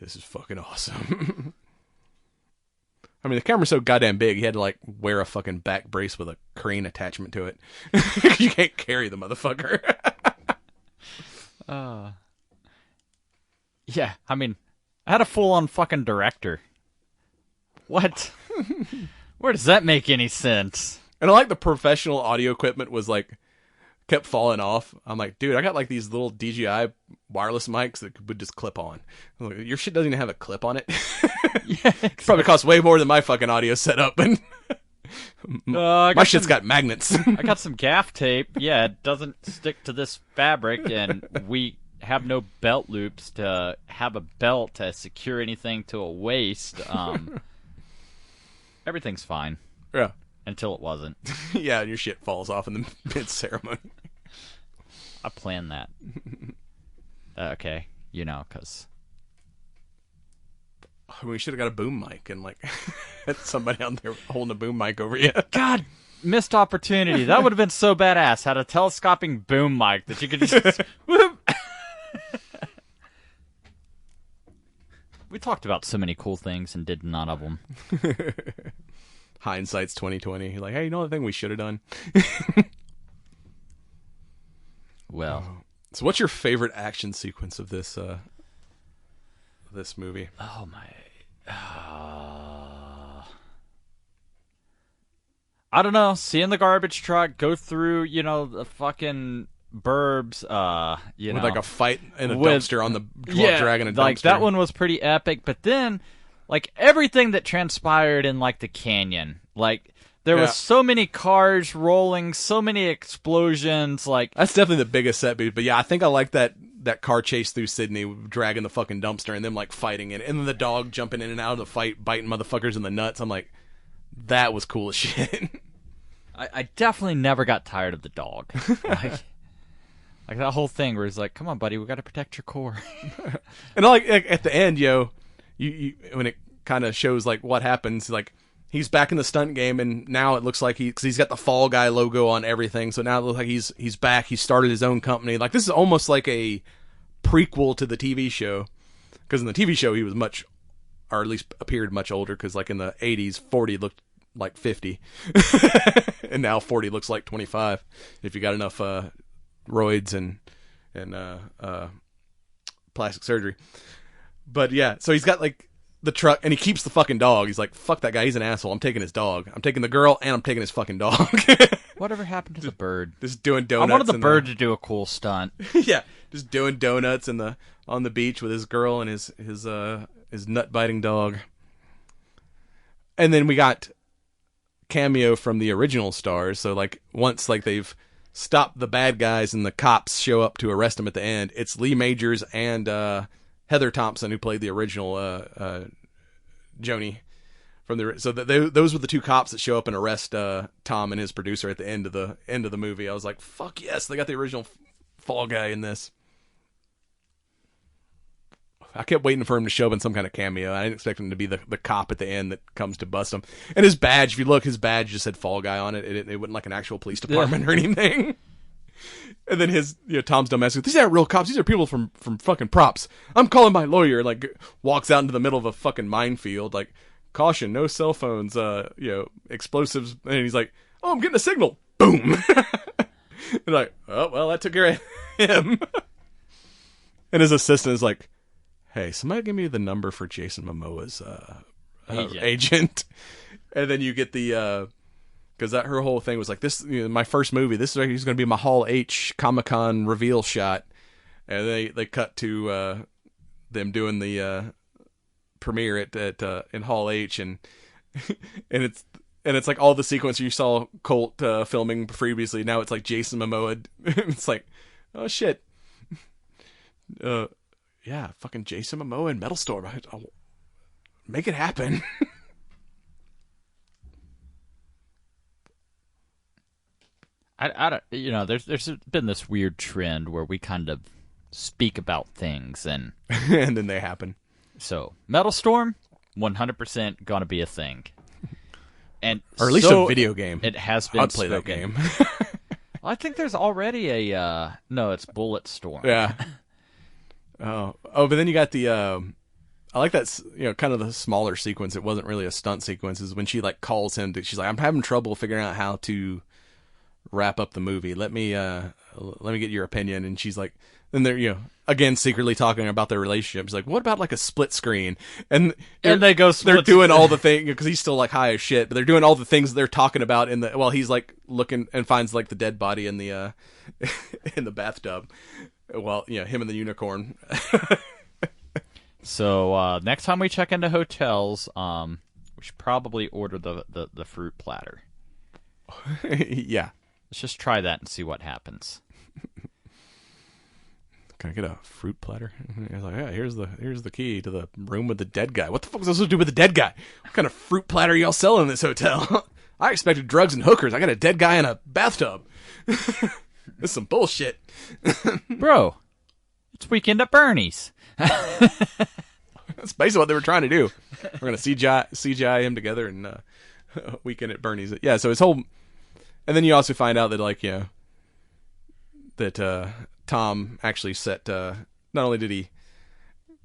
This is fucking awesome. I mean, the camera's so goddamn big, he had to, like, wear a fucking back brace with a crane attachment to it. You can't carry the motherfucker. Yeah, I mean, I had a full-on fucking director. What? Where does that make any sense? And I like the professional audio equipment was, like, kept falling off. I'm like, dude, I got, like, these little DJI wireless mics that would just clip on. I'm like, your shit doesn't even have a clip on it. Yeah, exactly. Probably costs way more than my fucking audio setup. And My shit's got magnets. I got some gaff tape. Yeah, it doesn't stick to this fabric, and we have no belt loops to have a belt to secure anything to a waist. Everything's fine. Yeah. Until it wasn't. Yeah, and your shit falls off in the mid-ceremony. I planned that. Okay, because... We should have got a boom mic and, had somebody out there holding a boom mic over you. God, missed opportunity. That would have been so badass. Had a telescoping boom mic that you could just... Whoop. We talked about so many cool things and did none of them. Hindsight's 2020. You're like, hey, you know the thing we should have done? Well. So what's your favorite action sequence of this movie? Oh, my... I don't know. Seeing the garbage truck go through, the fucking burbs, with a fight in a dumpster on the dragging a dumpster. That one was pretty epic. But then, everything that transpired in the canyon, there was so many cars rolling, so many explosions. That's definitely the biggest set piece. But yeah, I think I like that car chase through Sydney, dragging the fucking dumpster and them fighting it, and then the dog jumping in and out of the fight, biting motherfuckers in the nuts. I'm like, that was cool as shit. I definitely never got tired of the dog. Like that whole thing where he's like, "Come on, buddy, we got to protect your core." And at the end, you when it kind of shows what happens, he's back in the stunt game, and now it looks like because he's got the Fall Guy logo on everything, so now it looks like he's back. He started his own company. This is almost like a prequel to the TV show, because in the TV show he was much, or at least appeared much older, because in the 80s, 40 looked like 50, and now 40 looks like 25 if you got enough roids and plastic surgery. But yeah, so he's got the truck, and he keeps the fucking dog. He's like, fuck that guy, he's an asshole. I'm taking his dog. I'm taking the girl, and I'm taking his fucking dog. Whatever happened to the bird? Just doing donuts. I wanted the bird to do a cool stunt. Yeah, just doing donuts on the beach with his girl and his nut biting dog. And then we got cameo from the original stars. So once they've stopped the bad guys and the cops show up to arrest him at the end, it's Lee Majors and Heather Thompson, who played the original Joni from those were the two cops that show up and arrest Tom and his producer at the end of the movie. I was like, fuck yes, they got the original Fall Guy in this. I kept waiting for him to show up in some kind of cameo. I didn't expect him to be the cop at the end that comes to bust him. And his badge, if you look, his badge just said Fall Guy on it. It wasn't an actual police department or anything. And then his, Tom's domestic. These aren't real cops. These are people from fucking props. I'm calling my lawyer. Walks out into the middle of a fucking minefield. Caution, no cell phones. Explosives. And he's like, oh, I'm getting a signal. Boom. And oh well, that took care of him. And his assistant is like, hey, somebody give me the number for Jason Momoa's agent. And then you get the. Because her whole thing was this, my first movie. This is he's going to be my Hall H Comic-Con reveal shot, and they cut to them doing the premiere at in Hall H, and it's all the sequence you saw Colt filming previously. Now it's Jason Momoa. It's oh shit, yeah, fucking Jason Momoa and Metal Storm. I'll make it happen. I don't, there's been this weird trend where we kind of speak about things and and then they happen. So, Metal Storm, 100% gonna be a thing. And or at least a video game. It has been. I'd play that game. I think there's already a no, it's Bullet Storm. Yeah. But then you got the I like that, kind of the smaller sequence. It wasn't really a stunt sequence. Is when she calls him. She's like, I'm having trouble figuring out how to wrap up the movie. Let me get your opinion. And she's like, and they're again secretly talking about their relationship. She's like, what about a split screen? And they go. They're doing all the things because he's still high as shit. But they're doing all the things they're talking about in the while he's looking and finds the dead body in the in the bathtub. Well, him and the unicorn. So next time we check into hotels, We should probably order the fruit platter. Yeah. Let's just try that and see what happens. Can I get a fruit platter? I was like, yeah, here's the key to the room with the dead guy. What the fuck was I supposed to do with the dead guy? What kind of fruit platter y'all selling in this hotel? I expected drugs and hookers. I got a dead guy in a bathtub. This is some bullshit. Bro, it's Weekend at Bernie's. That's basically what they were trying to do. We're going to CGI him together and Weekend at Bernie's. Yeah, so his whole... And then you also find out that, like, you know, that Tom actually set... not only did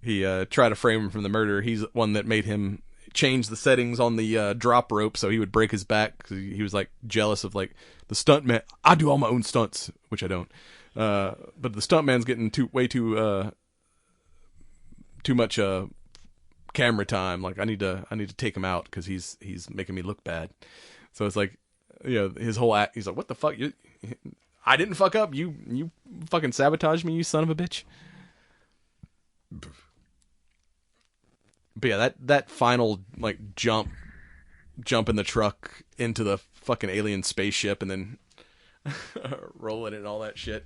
he try to frame him from the murder, he's the one that made him change the settings on the drop rope so he would break his back, because he was, like, jealous of, like, the stuntman. I do all my own stunts, which I don't. But the stuntman's getting way too much camera time. Like, I need to take him out because he's making me look bad. So it's like, you know, his whole act. He's like, what the fuck? I didn't fuck up. You fucking sabotaged me, you son of a bitch. But yeah, that final like jump in the truck into the fucking alien spaceship and then rolling it and all that shit.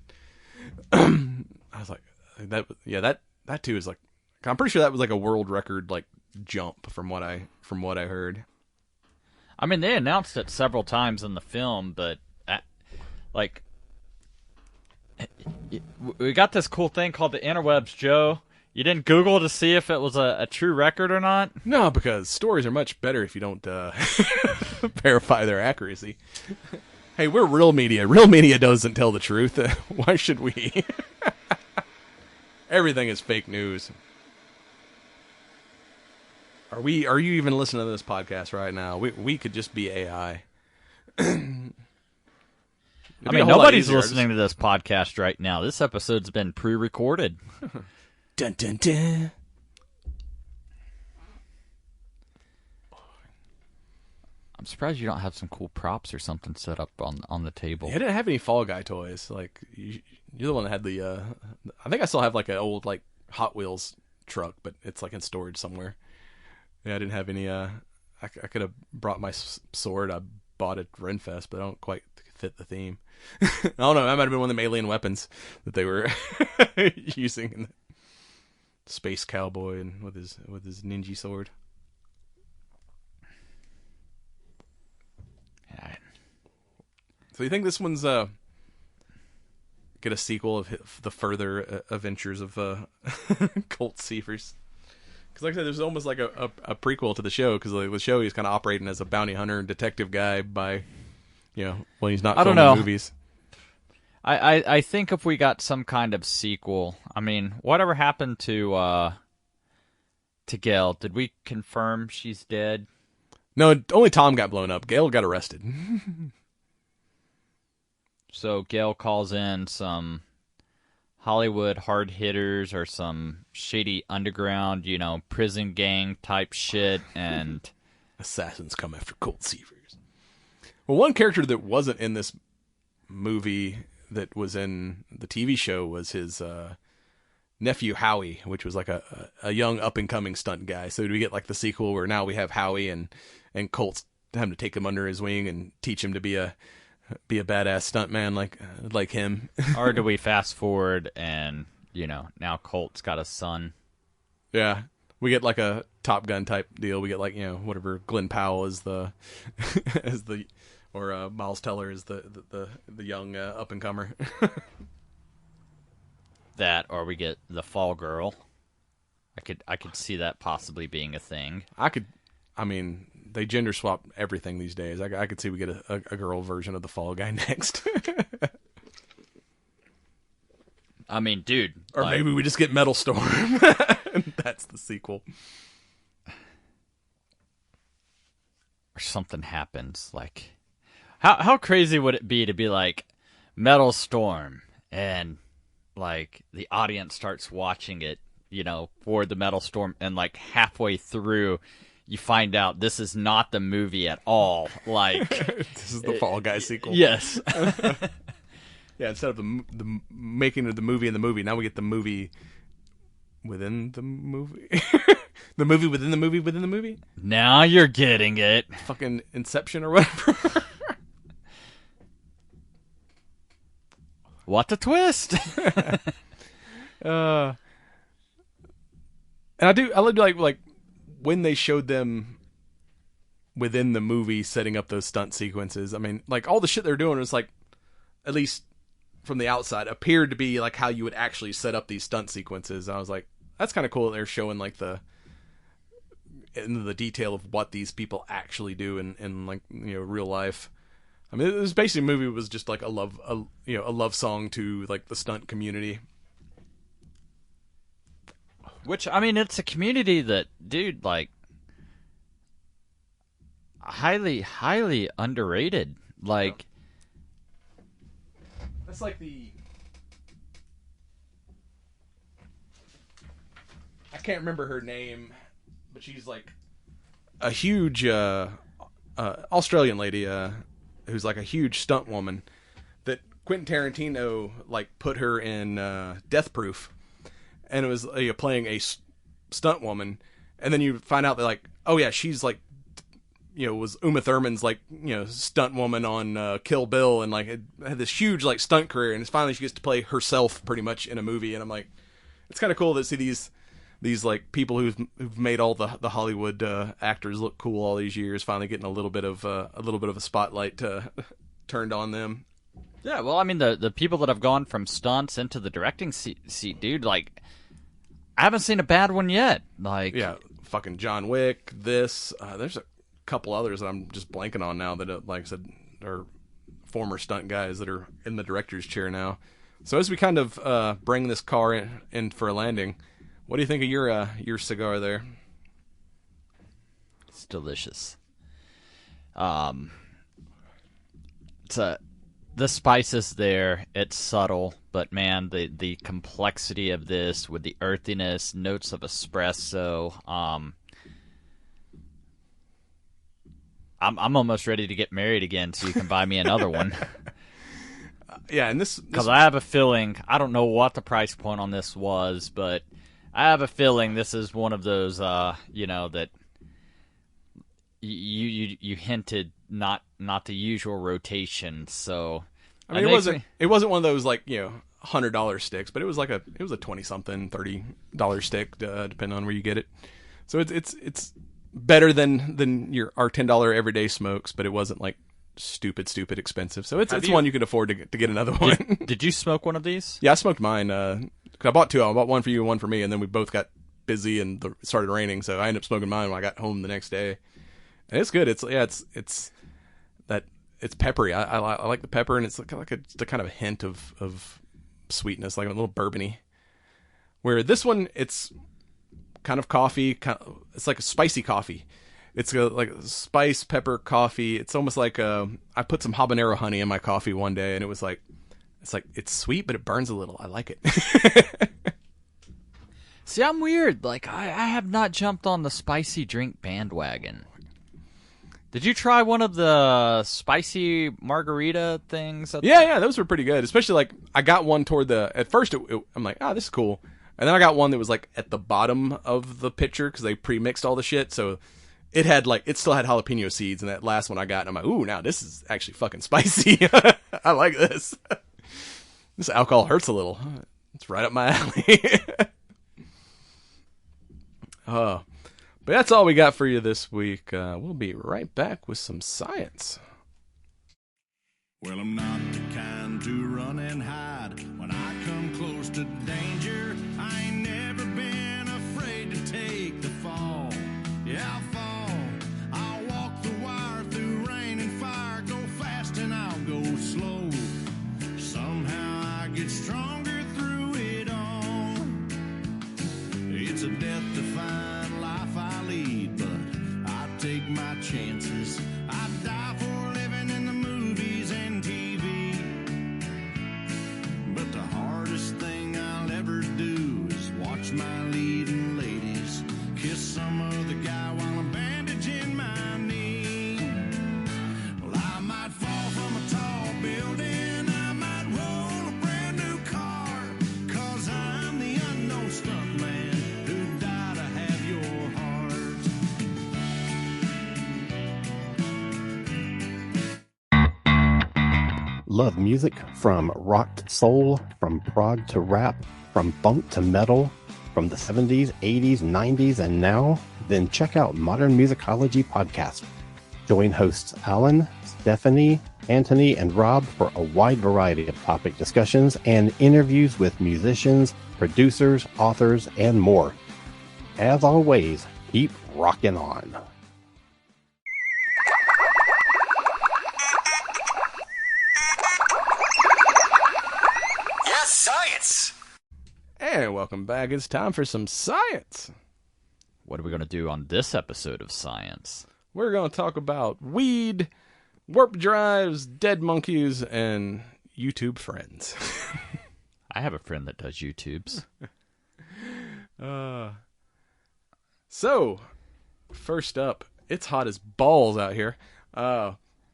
I was like, that too is like, I'm pretty sure that was like a world record like jump from what I heard. I mean, they announced it several times in the film, but like, we got this cool thing called the interwebs, Joe. You didn't Google to see if it was a true record or not? No, because stories are much better if you don't verify their accuracy. Hey, we're real media. Real media doesn't tell the truth. Why should we? Everything is fake news. Are you even listening to this podcast right now? We could just be AI. I mean, nobody's listening to this podcast right now. This episode's been pre-recorded. Dun, dun, dun. I'm surprised you don't have some cool props or something set up on the table. Yeah, I didn't have any Fall Guy toys. Like, you're the one that had the... I think I still have like an old like Hot Wheels truck, but it's like in storage somewhere. Yeah, I didn't have any... I could have brought my sword. I bought at Renfest, but I don't quite fit the theme. I don't know. That might have been one of them alien weapons that they were using in the Space Cowboy and with his ninja sword. Yeah. So you think this one's get a sequel of the further adventures of Colt Seavers? Because like I said, there's almost like a prequel to the show, because like, the show he's kind of operating as a bounty hunter and detective guy by, you know, when he's not filming movies. I think if we got some kind of sequel, I mean, whatever happened to Gail? Did we confirm she's dead? No, only Tom got blown up. Gail got arrested. So Gail calls in some Hollywood hard hitters or some shady underground, you know, prison gang type shit, and assassins come after Colt Seavers. Well, one character that wasn't in this movie that was in the TV show was his nephew Howie, which was like a young up and coming stunt guy. So we get like the sequel where now we have Howie and Colt's having to take him under his wing and teach him to be a badass stuntman like him. Or do we fast forward and, you know, now Colt's got a son? Yeah. We get like a Top Gun type deal. We get like, you know, whatever Glenn Powell is or Miles Teller is the young up and comer. That, or we get the Fall Girl. I could see that possibly being a thing. I mean, they gender swap everything these days. I could see we get a girl version of the Fall Guy next. I mean, dude. Or maybe we just get Metal Storm. And that's the sequel. Or something happens. Like, how crazy would it be to be like Metal Storm and like the audience starts watching it, you know, for the Metal Storm, and like halfway through you find out this is not the movie at all. Like this is the Fall Guy sequel. Yes. Yeah, instead of the making of the movie in the movie, now we get the movie within the movie. The movie within the movie within the movie? Now you're getting it. Fucking Inception or whatever. What a twist! And I like when they showed them within the movie setting up those stunt sequences. I mean, like all the shit they're doing was like, at least from the outside, appeared to be like how you would actually set up these stunt sequences. I was like, that's kind of cool that they're showing like the detail of what these people actually do in like, you know, real life. I mean, it was basically a movie was just like a love song to like the stunt community. Which, I mean, it's a community that, dude, like, highly, highly underrated. Like, that's like the, I can't remember her name, but she's like a huge Australian lady who's like a huge stunt woman that Quentin Tarantino like put her in Death Proof, and it was playing a stunt woman, and then you find out that like, oh yeah, she's like, you know, was Uma Thurman's like, you know, stunt woman on Kill Bill, and like had this huge like stunt career, and it's finally she gets to play herself pretty much in a movie, and I'm like, it's kind of cool to see these like people who've made all the Hollywood actors look cool all these years finally getting a little bit of a spotlight turned on them. yeah, well, I mean, the people that have gone from stunts into the directing seat, dude, like, I haven't seen a bad one yet. Like, Yeah, fucking John Wick. There's a couple others that I'm just blanking on now that, like I said, are former stunt guys that are in the director's chair now. So as we kind of bring this car in for a landing, what do you think of your cigar there? it's delicious. The spices there, it's subtle, but man, the complexity of this with the earthiness, notes of espresso. I'm almost ready to get married again, so you can buy me another one. Yeah, and this Because I have a feeling, I don't know what the price point on this was, but I have a feeling this is one of those, you know, that you hinted not the usual rotation. So I mean, it wasn't one of those like, you know, $100 sticks, but it was a 20-something, $30 stick, depending on where you get it. So it's better than our $10 everyday smokes, but it wasn't like stupid expensive. So it's one you can afford to get another one. Did you smoke one of these? Yeah, I smoked mine. 'Cause I bought two. I bought one for you and one for me, and then we both got busy and it started raining, so I ended up smoking mine when I got home the next day. And it's good. It's peppery. I like the pepper, and it's like a kind of a hint of sweetness, like a little bourbony. Where this one, it's kind of coffee. It's like a spicy coffee. It's like spice, pepper, coffee. It's almost like I put some habanero honey in my coffee one day, and it's sweet, but it burns a little. I like it. See, I'm weird. Like, I have not jumped on the spicy drink bandwagon. Did you try one of the spicy margarita things? Yeah, those were pretty good. Especially, like, I got one toward at first, I'm like, this is cool. And then I got one that was, like, at the bottom of the pitcher because they pre-mixed all the shit. So it still had jalapeno seeds. And that last one I got, and I'm like, ooh, now this is actually fucking spicy. I like this. This alcohol hurts a little. It's right up my alley. But that's all we got for you this week. We'll be right back with some science. Well, I'm not the kind to run and hide. When I come close to danger, I ain't never been afraid to take the fall. Yeah, I'll fall. I'll walk the wire through rain and fire. Go fast and I'll go slow. Somehow I get stronger through it all. It's a death-defying life I lead, but I take my chances. I die for living in the movies and TV. But the hardest thing I'll ever do Love music from rock to soul, from prog to rap, from funk to metal, from the 70s, 80s, 90s, and now? Then check out Modern Musicology Podcast. Join hosts Alan, Stephanie, Anthony, and Rob for a wide variety of topic discussions and interviews with musicians, producers, authors, and more. As always, keep rocking on. Yes, science! And welcome back. It's time for some science. What are we going to do on this episode of Science? We're going to talk about weed, warp drives, dead monkeys, and YouTube friends. I have a friend that does YouTubes. So, first up, it's hot as balls out here.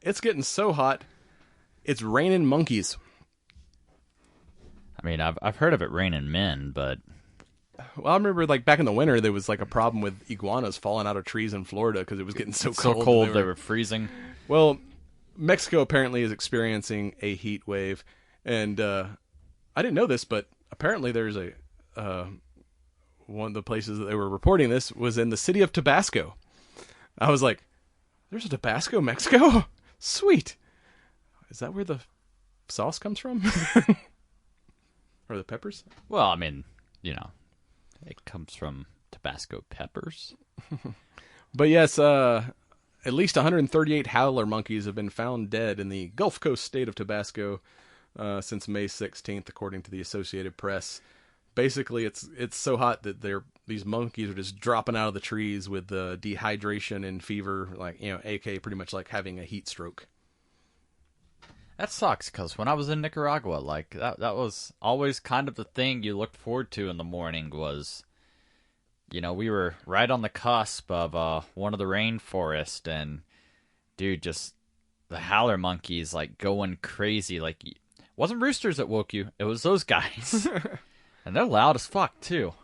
It's getting so hot, it's raining monkeys. I mean, I've heard of it raining men, but... Well, I remember, like, back in the winter, there was, like, a problem with iguanas falling out of trees in Florida because it was getting so cold. So cold they were freezing. Well, Mexico apparently is experiencing a heat wave, and I didn't know this, but apparently there's a one of the places that they were reporting this was in the city of Tabasco. I was like, there's a Tabasco, Mexico? Sweet. Is that where the sauce comes from? Or the peppers? Well, I mean, you know, it comes from Tabasco peppers. But yes, at least 138 howler monkeys have been found dead in the Gulf Coast state of Tabasco since May 16th, according to the Associated Press. Basically, it's so hot that these monkeys are just dropping out of the trees with dehydration and fever, like, you know, aka pretty much like having a heat stroke. That sucks, because when I was in Nicaragua, like, that was always kind of the thing you looked forward to in the morning was, you know, we were right on the cusp of one of the rainforests, and, dude, just the howler monkeys, like, going crazy. Like, it wasn't roosters that woke you, it was those guys. And they're loud as fuck, too.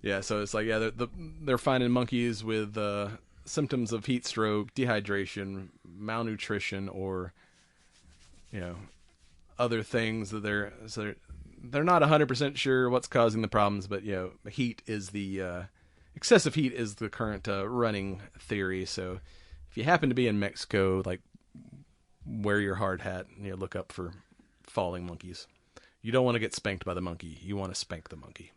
Yeah, so it's like, yeah, they're finding monkeys with symptoms of heat stroke, dehydration, malnutrition, or, you know, other things that they're not 100% sure what's causing the problems, but, you know, heat is excessive heat is the current running theory. So if you happen to be in Mexico, like, wear your hard hat and, you know, look up for falling monkeys. You don't want to get spanked by the monkey. You want to spank the monkey.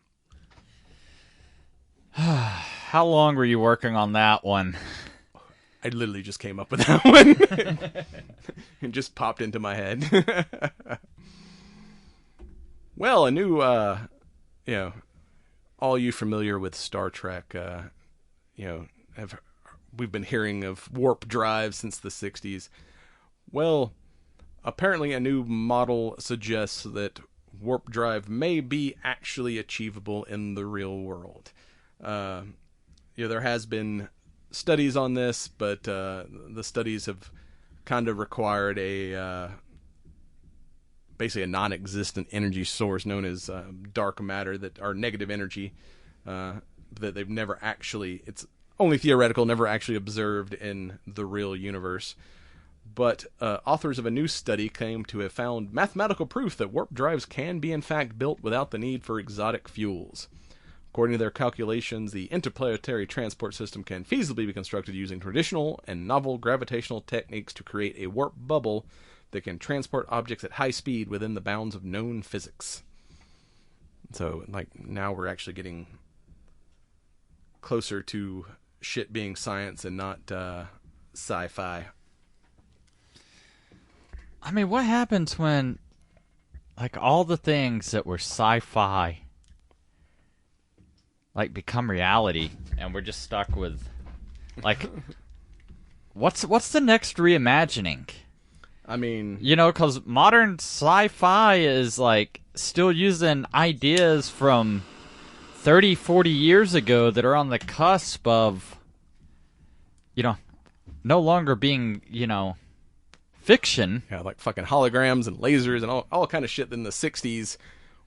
How long were you working on that one? I literally just came up with that one. It just popped into my head. Well, a new, you know, all you familiar with Star Trek, you know, we've been hearing of warp drive since the 60s. Well, apparently a new model suggests that warp drive may be actually achievable in the real world. You know, there has been studies on this, but the studies have kind of required basically a non-existent energy source known as dark matter, that are negative energy, that they've never actually, it's only theoretical, never actually observed in the real universe. But authors of a new study claim to have found mathematical proof that warp drives can be in fact built without the need for exotic fuels. According to their calculations, the interplanetary transport system can feasibly be constructed using traditional and novel gravitational techniques to create a warp bubble that can transport objects at high speed within the bounds of known physics. So, like, now we're actually getting closer to shit being science and not sci-fi. I mean, what happens when, like, all the things that were sci-fi, like, become reality, and we're just stuck with, like, what's the next reimagining? I mean, you know, because modern sci-fi is, like, still using ideas from 30, 40 years ago that are on the cusp of, you know, no longer being, you know, fiction. Yeah, like fucking holograms and lasers and all kind of shit that in the 60s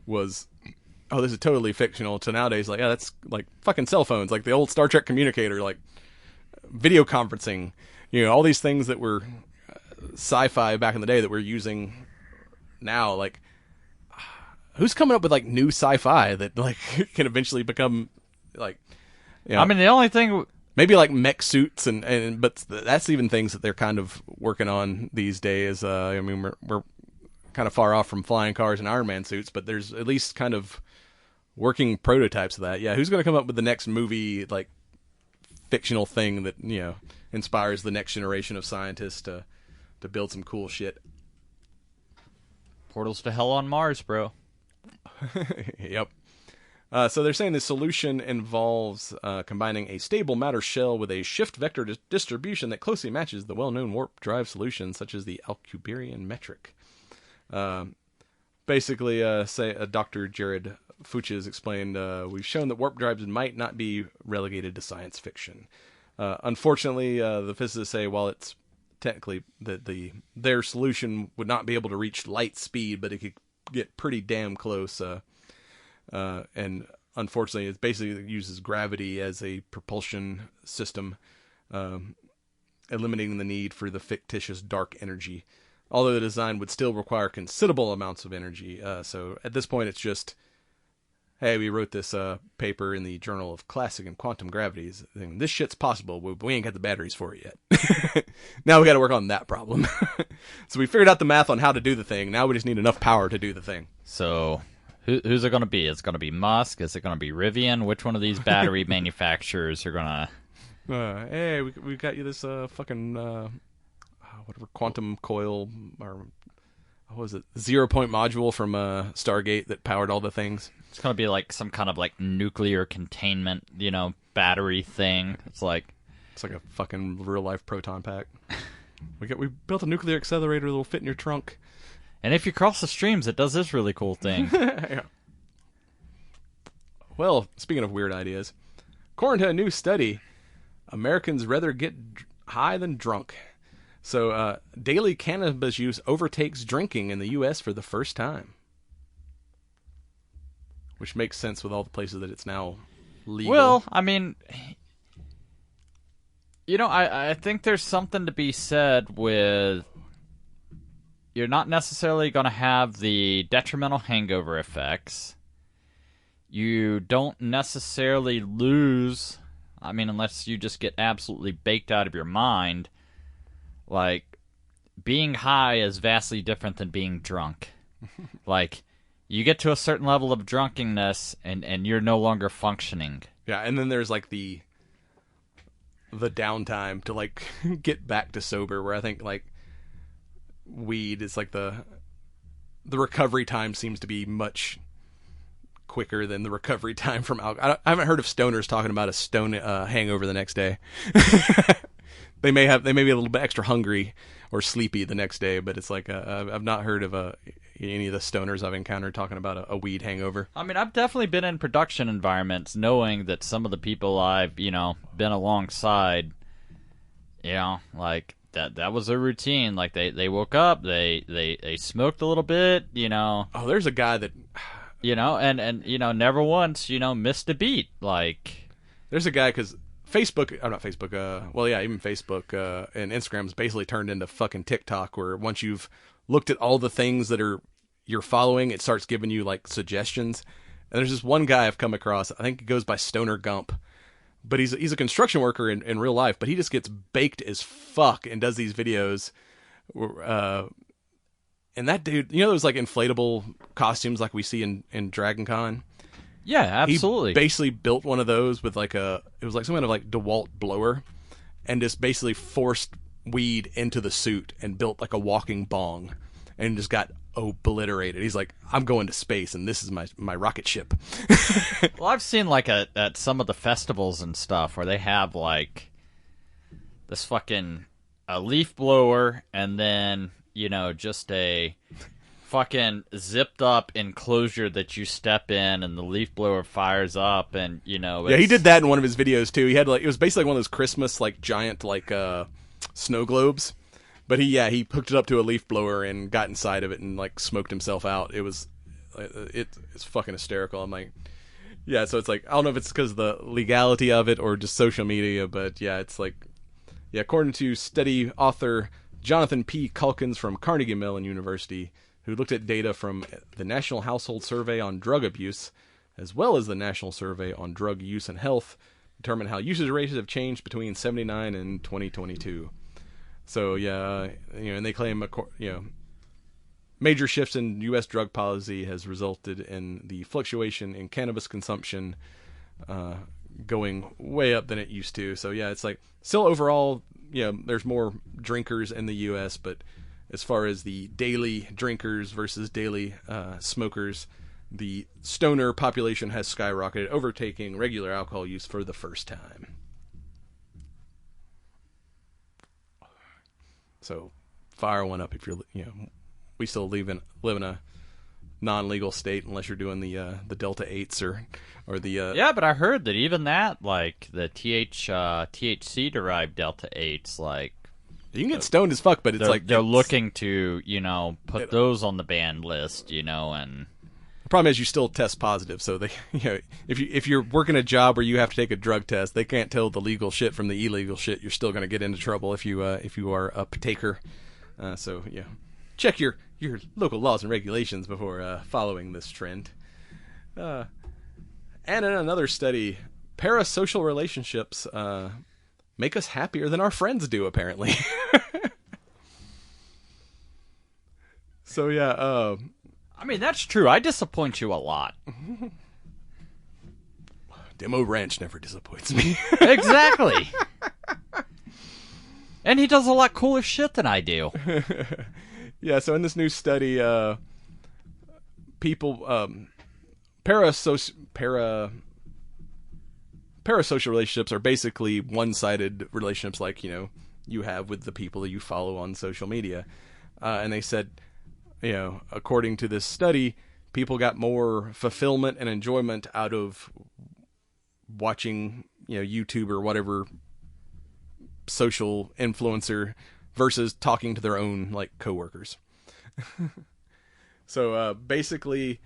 was, oh, this is totally fictional, to nowadays, like, yeah, that's like fucking cell phones, like the old Star Trek communicator, like video conferencing, you know, all these things that were sci-fi back in the day that we're using now. Like, who's coming up with like new sci-fi that like can eventually become like, you know, I mean, the only thing. maybe like mech suits but that's even things that they're kind of working on these days. I mean, we're kind of far off from flying cars and Iron Man suits, but there's at least kind of working prototypes of that. Yeah, who's going to come up with the next movie, like fictional thing that, you know, inspires the next generation of scientists to build some cool shit? Portals to hell on Mars, bro. Yep. So they're saying the solution involves combining a stable matter shell with a shift vector distribution that closely matches the well-known warp drive solutions, such as the Alcubierrean metric. Basically, Dr. Jared Fuchs explained, we've shown that warp drives might not be relegated to science fiction. Unfortunately, the physicists say while it's technically their solution would not be able to reach light speed, but it could get pretty damn close. And unfortunately, it basically uses gravity as a propulsion system, eliminating the need for the fictitious dark energy. Although the design would still require considerable amounts of energy. So at this point, it's just, hey, we wrote this paper in the Journal of Classic and Quantum Gravities. This shit's possible, but we ain't got the batteries for it yet. Now we got to work on that problem. So we figured out the math on how to do the thing. Now we just need enough power to do the thing. So who's it going to be? Is it going to be Musk? Is it going to be Rivian? Which one of these battery manufacturers are going to... Hey, we got you this fucking... whatever, quantum coil, or what was it, 0-point module from Stargate that powered all the things. It's going to be like some kind of like nuclear containment, you know, battery thing. It's like a fucking real life proton pack. We built a nuclear accelerator that'll fit in your trunk. And if you cross the streams, it does this really cool thing. Yeah. Well, speaking of weird ideas, according to a new study, Americans rather get high than drunk. So, daily cannabis use overtakes drinking in the U.S. for the first time. Which makes sense with all the places that it's now legal. Well, I mean, you know, I think there's something to be said with... You're not necessarily going to have the detrimental hangover effects. You don't necessarily lose... I mean, unless you just get absolutely baked out of your mind... Like, being high is vastly different than being drunk. Like, you get to a certain level of drunkenness, and you're no longer functioning. Yeah, and then there's, like, the downtime to, like, get back to sober, where I think, like, weed is, like, the recovery time seems to be much quicker than the recovery time from alcohol. I haven't heard of stoners talking about a hangover the next day. They may be a little bit extra hungry or sleepy the next day, but it's like I've not heard of any of the stoners I've encountered talking about a weed hangover. I mean, I've definitely been in production environments, knowing that some of the people I've been alongside, like that was a routine. Like they woke up, they smoked a little bit, Oh, there's a guy that, and never once missed a beat. Like there's a guy because. Not Facebook, even Facebook and Instagram's basically turned into fucking TikTok, where once you've looked at all the things that you're following, it starts giving you, like, suggestions. And there's this one guy I've come across, I think he goes by Stoner Gump, but he's a construction worker in real life, but he just gets baked as fuck and does these videos. And that dude, those, like, inflatable costumes like we see in Dragon Con? Yeah, absolutely. He basically built one of those with it was like some kind of like DeWalt blower, and just basically forced weed into the suit and built like a walking bong, and just got obliterated. He's like, I'm going to space, and this is my rocket ship. Well, I've seen like at some of the festivals and stuff where they have like this fucking a leaf blower, and then just a fucking zipped up enclosure that you step in, and the leaf blower fires up, and yeah, he did that in one of his videos too. He had it was basically like one of those Christmas like giant like snow globes, but he hooked it up to a leaf blower and got inside of it and like smoked himself out. It was it's fucking hysterical. I'm like, yeah, so it's like I don't know if it's because of the legality of it or just social media, but yeah, it's like, yeah, according to study author Jonathan P. Calkins from Carnegie Mellon University, who looked at data from the National Household Survey on Drug Abuse, as well as the National Survey on Drug Use and Health, determine how usage rates have changed between 79 and 2022. So yeah, and they claim, major shifts in U.S. drug policy has resulted in the fluctuation in cannabis consumption going way up than it used to. So yeah, it's like still overall, there's more drinkers in the U.S., but as far as the daily drinkers versus daily smokers, the stoner population has skyrocketed, overtaking regular alcohol use for the first time. So fire one up if you're, we still live in a non-legal state unless you're doing the Delta 8s or the yeah, but I heard that even that, like the THC derived Delta 8s, like you can get stoned as fuck, but they're looking to put those on the banned list, and the problem is you still test positive. So they if you're working a job where you have to take a drug test, they can't tell the legal shit from the illegal shit. You're still going to get into trouble if you are a partaker. So yeah, check your local laws and regulations before following this trend. And in another study, parasocial relationships make us happier than our friends do, apparently. So yeah, I mean, that's true. I disappoint you a lot. Demo Ranch never disappoints me. Exactly. And he does a lot cooler shit than I do. Yeah, so in this new study, people, parasocial relationships are basically one-sided relationships like, you have with the people that you follow on social media. And they said, according to this study, people got more fulfillment and enjoyment out of watching, YouTube or whatever social influencer versus talking to their own, like, coworkers. So, basically,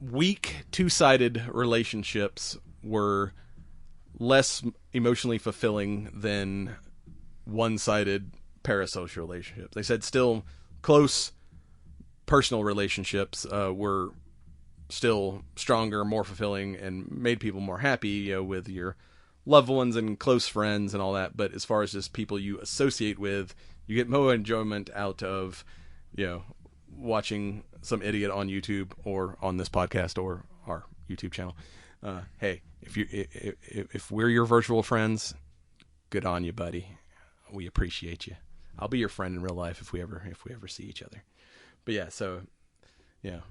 weak, two-sided relationships were less emotionally fulfilling than one-sided parasocial relationships. They said still close personal relationships were still stronger, more fulfilling, and made people more happy, with your loved ones and close friends and all that. But as far as just people you associate with, you get more enjoyment out of, watching some idiot on YouTube or on this podcast or our YouTube channel. Hey, if we're your virtual friends, good on you, buddy. We appreciate you. I'll be your friend in real life if we ever see each other. But yeah, so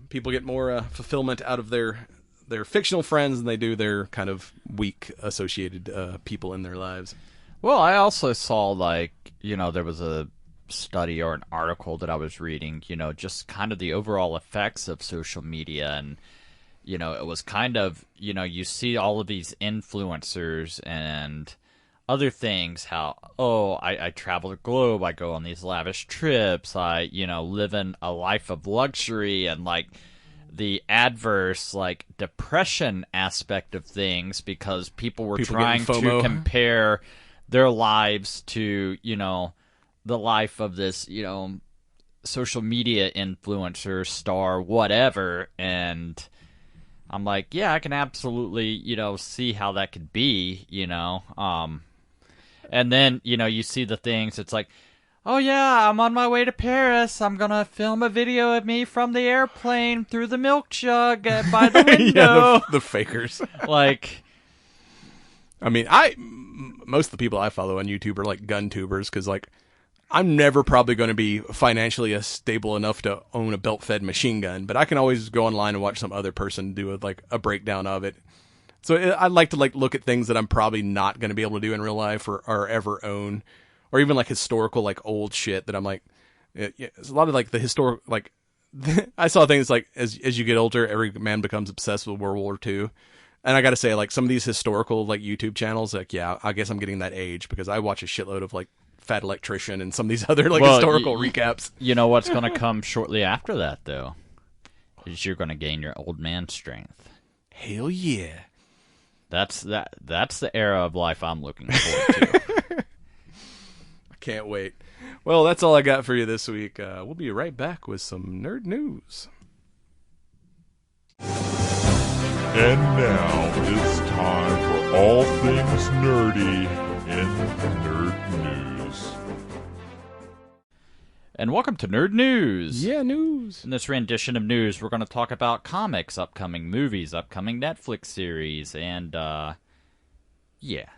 people get more fulfillment out of their fictional friends than they do their kind of weak associated people in their lives. Well, I also saw there was a study or an article that I was reading, just kind of the overall effects of social media, and it was kind of, you see all of these influencers and other things, how, I travel the globe, I go on these lavish trips, I, live in a life of luxury, and, the adverse, depression aspect of things, because people were trying to compare their lives to, the life of this, social media influencer, star, whatever, and I'm like, yeah, I can absolutely, see how that could be, and then, you see the things, it's like, oh yeah, I'm on my way to Paris, I'm gonna film a video of me from the airplane through the milk jug by the window. Yeah, the fakers. I mean, most of the people I follow on YouTube are gun tubers, because I'm never probably going to be financially stable enough to own a belt-fed machine gun, but I can always go online and watch some other person do a breakdown of it. So I like to look at things that I'm probably not going to be able to do in real life or ever own, or even historical old shit that I'm it's a lot of the historical I saw things as you get older, every man becomes obsessed with World War II. And I got to say, some of these historical YouTube channels, yeah, I guess I'm getting that age, because I watch a shitload of Fat Electrician and some of these other historical recaps. You know what's going to come shortly after that, though, is you're going to gain your old man strength. Hell yeah. That's the era of life I'm looking forward to. I Can't wait. Well, that's all I got for you this week. We'll be right back with some nerd news. And now it's time for all things nerdy in nerd news. And welcome to Nerd News. Yeah, news. In this rendition of news, we're going to talk about comics, upcoming movies, upcoming Netflix series, and,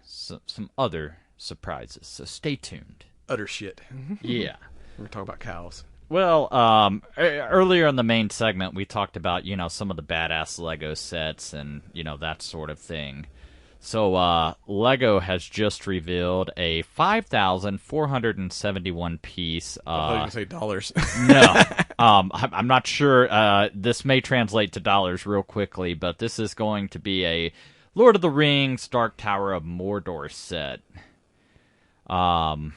some other surprises. So stay tuned. Utter shit. Yeah. We're talking about cows. Well, earlier in the main segment, we talked about, some of the badass Lego sets and, that sort of thing. So, Lego has just revealed a 5,471 piece. I thought you were going to say dollars. No. I'm not sure. This may translate to dollars real quickly, but this is going to be a Lord of the Rings Dark Tower of Mordor set. So,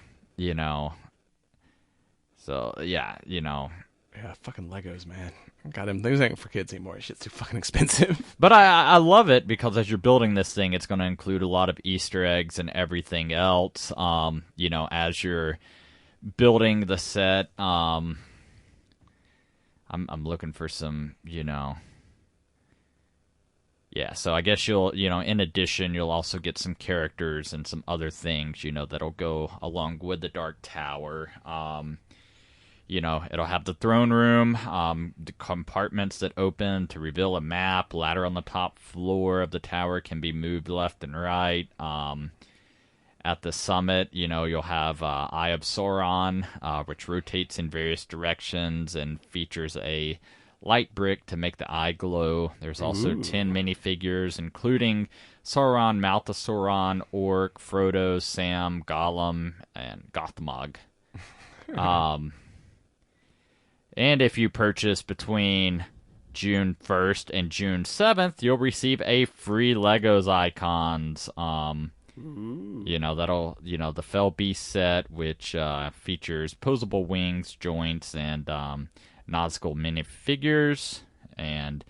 yeah. Yeah, fucking Legos, man. God, them things ain't for kids anymore. Shit's too fucking expensive. But I love it because as you're building this thing, it's going to include a lot of Easter eggs and everything else. As you're building the set, I'm looking for some, Yeah, so I guess you'll, in addition, you'll also get some characters and some other things, that'll go along with the Dark Tower. It'll have the throne room, the compartments that open to reveal a map. Ladder on the top floor of the tower can be moved left and right. At the summit, you'll have Eye of Sauron, which rotates in various directions and features a light brick to make the eye glow. There's also 10 minifigures, including Sauron, Mouth of Sauron, Orc, Frodo, Sam, Gollum, and Gothmog. And if you purchase between June 1st and June 7th, you'll receive a free Legos icons. That'll, the Fell Beast set, which features posable wings, joints, and Nazgul minifigures. And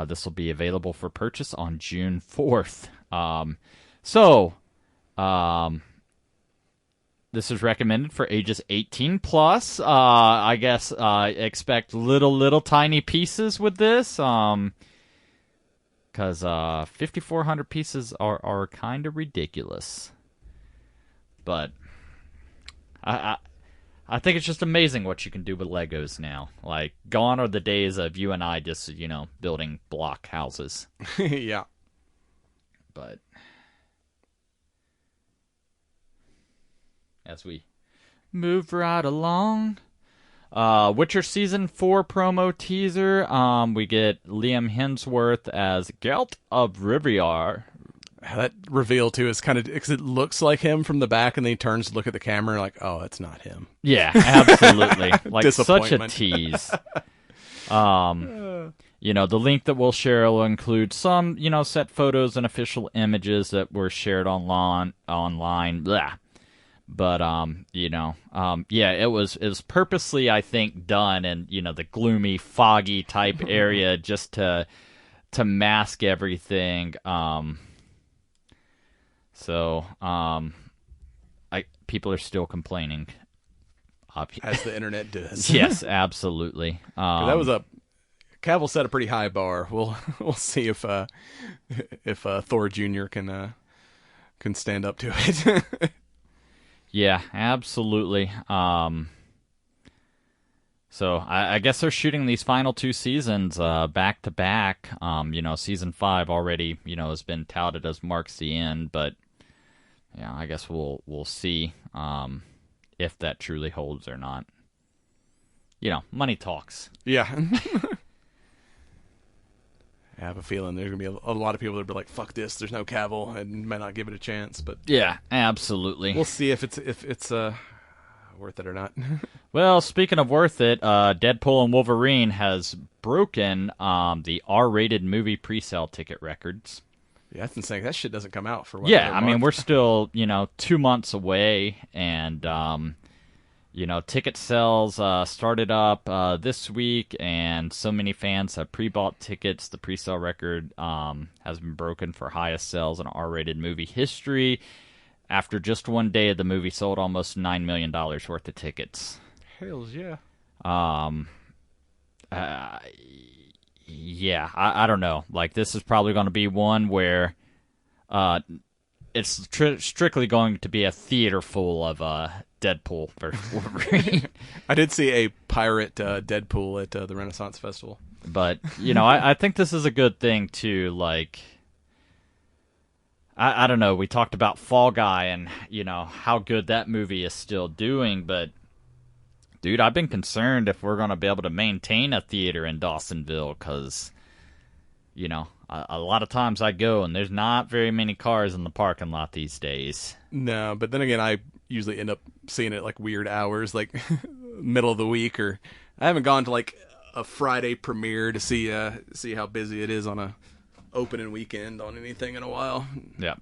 this will be available for purchase on June 4th. This is recommended for ages 18 plus. I guess expect little tiny pieces with this. Because 5,400 pieces are kind of ridiculous. But I think it's just amazing what you can do with Legos now. Like, gone are the days of you and I just, building block houses. Yeah. But as we move right along, Witcher Season 4 promo teaser, we get Liam Hemsworth as Geralt of Rivia. That reveal, too, is kind of... because it looks like him from the back, and then he turns to look at the camera, like, oh, it's not him. Yeah, absolutely. Like, such a tease. The link that we'll share will include some, set photos and official images that were shared online. Blah. But, it was purposely, I think, done in, the gloomy, foggy type area just to mask everything. People are still complaining. As the internet does. Yes, absolutely. That was Cavill set a pretty high bar. We'll see if Thor Jr. can stand up to it. Yeah, absolutely. So I guess they're shooting these final two seasons back to back. Season 5 already, has been touted as marks the end, but yeah, I guess we'll see if that truly holds or not. Money talks. Yeah. I have a feeling there's going to be a lot of people that will be like, fuck this, there's no Cavill, and might not give it a chance. But yeah, absolutely. We'll see if it's worth it or not. Well, speaking of worth it, Deadpool and Wolverine has broken the R-rated movie pre-sale ticket records. Yeah, that's insane. That shit doesn't come out for what? Yeah, I mean, we're still, 2 months away, and ticket sales started up this week, and so many fans have pre-bought tickets. The pre-sale record has been broken for highest sales in R-rated movie history. after just one day, the movie sold almost $9 million worth of tickets. Hells yeah. Yeah, I don't know. Like, this is probably going to be one where it's strictly going to be a theater full of Deadpool versus Wolverine. I did see a pirate Deadpool at the Renaissance Festival. But, I think this is a good thing, too. Like, I don't know. We talked about Fall Guy and, how good that movie is still doing. But, dude, I've been concerned if we're going to be able to maintain a theater in Dawsonville because, a lot of times I go and there's not very many cars in the parking lot these days. No, but then again, I usually end up seeing it like weird hours, like middle of the week, or I haven't gone to like a Friday premiere to see how busy it is on a opening weekend on anything in a while. Yeah.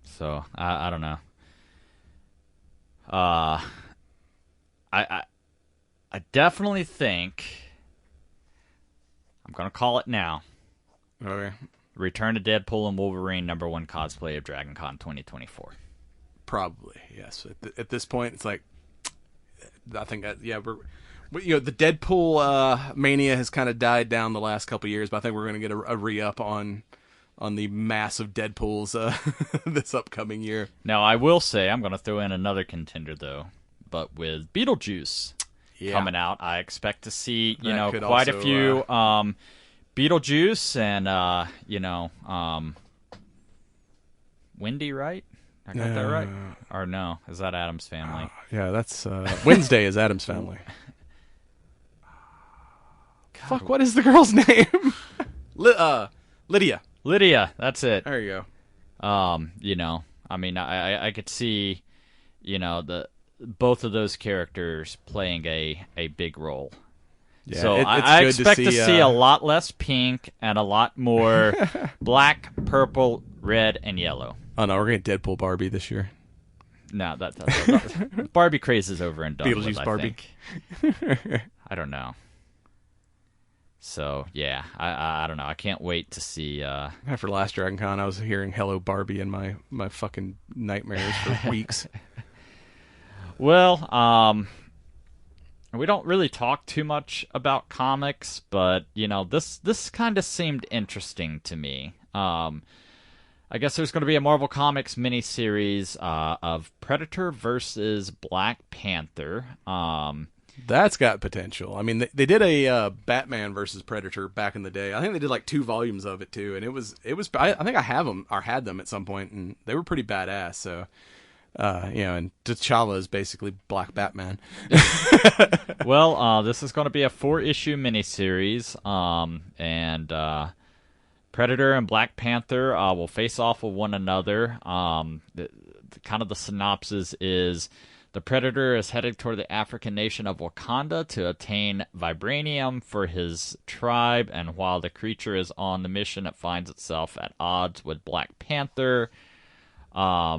So I don't know. I definitely think I'm gonna call it now. Okay. Return to Deadpool and Wolverine #1 cosplay of DragonCon 2024. Probably, yes. At this point, it's like I think the Deadpool mania has kind of died down the last couple of years, but I think we're going to get a re-up on the massive Deadpools this upcoming year. Now, I will say I'm going to throw in another contender though, but with Beetlejuice coming out, I expect to see quite a few Beetlejuice and Wendy, right? I got that right? Or no? Is that Addams Family? Yeah, that's Wednesday is Addams Family. Fuck, what is the girl's name? Lydia. Lydia, that's it. There you go. I mean, I could see, the both of those characters playing a big role. Yeah, so it's I good expect to see a lot less pink and a lot more black, purple, red, and yellow. Oh no, we're getting Deadpool Barbie this year. No, that Barbie craze is over and done Beetlejuice with, I Barbie. think. I don't know. So yeah, I don't know. I can't wait to see. After last Dragon Con, I was hearing "Hello Barbie" in my fucking nightmares for weeks. Well, we don't really talk too much about comics, but this kind of seemed interesting to me. I guess there's going to be a Marvel Comics miniseries of Predator versus Black Panther. That's got potential. I mean, they did a Batman versus Predator back in the day. I think they did like 2 volumes of it too, and it was. I think I have them or had them at some point, and they were pretty badass. So, and T'Challa is basically Black Batman. Well, this is going to be a 4-issue miniseries, and Predator and Black Panther will face off with one another. The synopsis is the Predator is headed toward the African nation of Wakanda to obtain vibranium for his tribe, and while the creature is on the mission, it finds itself at odds with Black Panther. I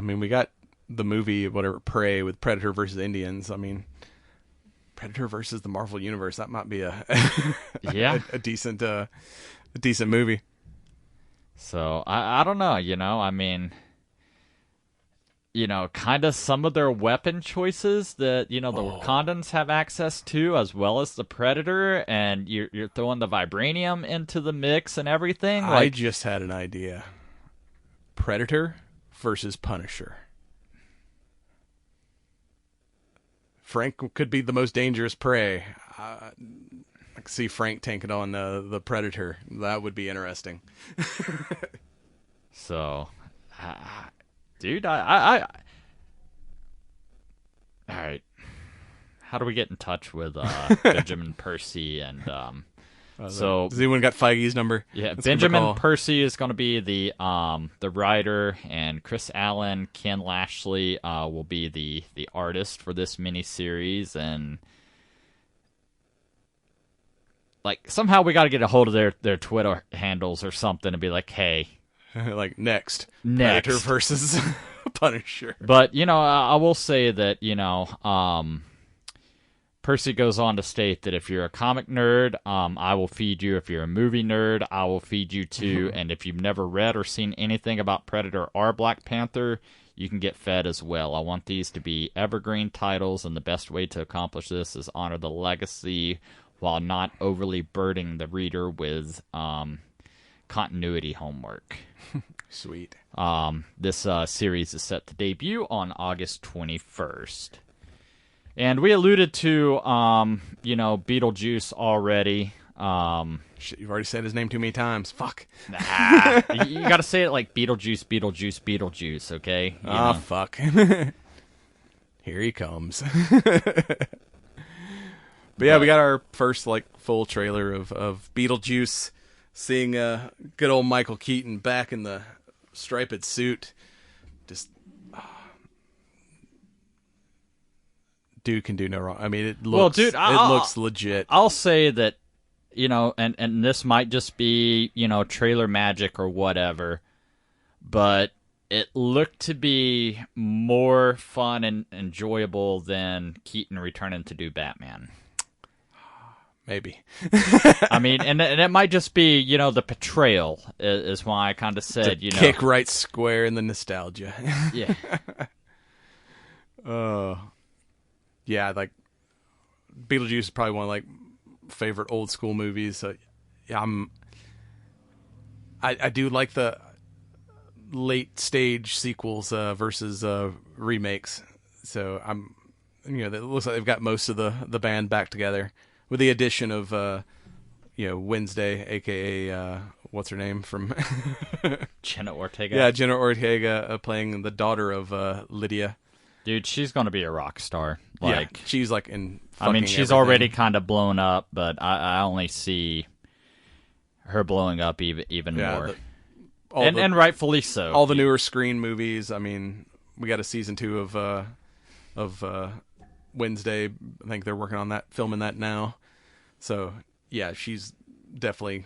mean, we got the movie, Prey with Predator versus Indians. I mean, Predator versus the Marvel Universe. That might be a decent movie. So I don't know. I mean, kind of some of their weapon choices that the Wakandans have access to, as well as the Predator, and you're throwing the vibranium into the mix and everything. I just had an idea. Predator versus Punisher. Frank could be the most dangerous prey. I can see Frank taking on the Predator. That would be interesting. So, dude, I all right. How do we get in touch with Benjamin Percy and so? Has anyone got Feige's number? Yeah, Benjamin Percy is going to be the writer, and Chris Allen, Ken Lashley will be the artist for this miniseries, and like somehow we got to get a hold of their Twitter handles or something and be like, hey, like next Predator versus Punisher. But I will say that Percy goes on to state that if you're a comic nerd, I will feed you. If you're a movie nerd, I will feed you too. And if you've never read or seen anything about Predator or Black Panther, you can get fed as well. I want these to be evergreen titles, and the best way to accomplish this is honor the legacy while not overly burdening the reader with continuity homework. Sweet. This series is set to debut on August 21st. And we alluded to, Beetlejuice already. Shit, you've already said his name too many times. Fuck. Nah, you got to say it like Beetlejuice, Beetlejuice, Beetlejuice, okay? Fuck. Here he comes. But yeah, we got our first full trailer of Beetlejuice, seeing good old Michael Keaton back in the striped suit. Just dude can do no wrong. I mean, it looks it looks legit. I'll say that, and this might just be, trailer magic or whatever, but it looked to be more fun and enjoyable than Keaton returning to do Batman. Maybe. I mean, and it might just be, the portrayal is why I kind of said, kick right square in the nostalgia. Yeah. Yeah, Beetlejuice is probably one of favorite old school movies. So, yeah, I do like the late stage sequels versus remakes. So it looks like they've got most of the band back together, with the addition of Wednesday, aka what's her name from Jenna Ortega. Yeah, Jenna Ortega playing the daughter of Lydia. Dude, she's gonna be a rock star. She's in. She's everything. already kind of blown up, but I only see her blowing up even more. And rightfully so. All the newer Screen movies. I mean, we got a season 2 of Wednesday. I think they're working on filming that now. So yeah, she's definitely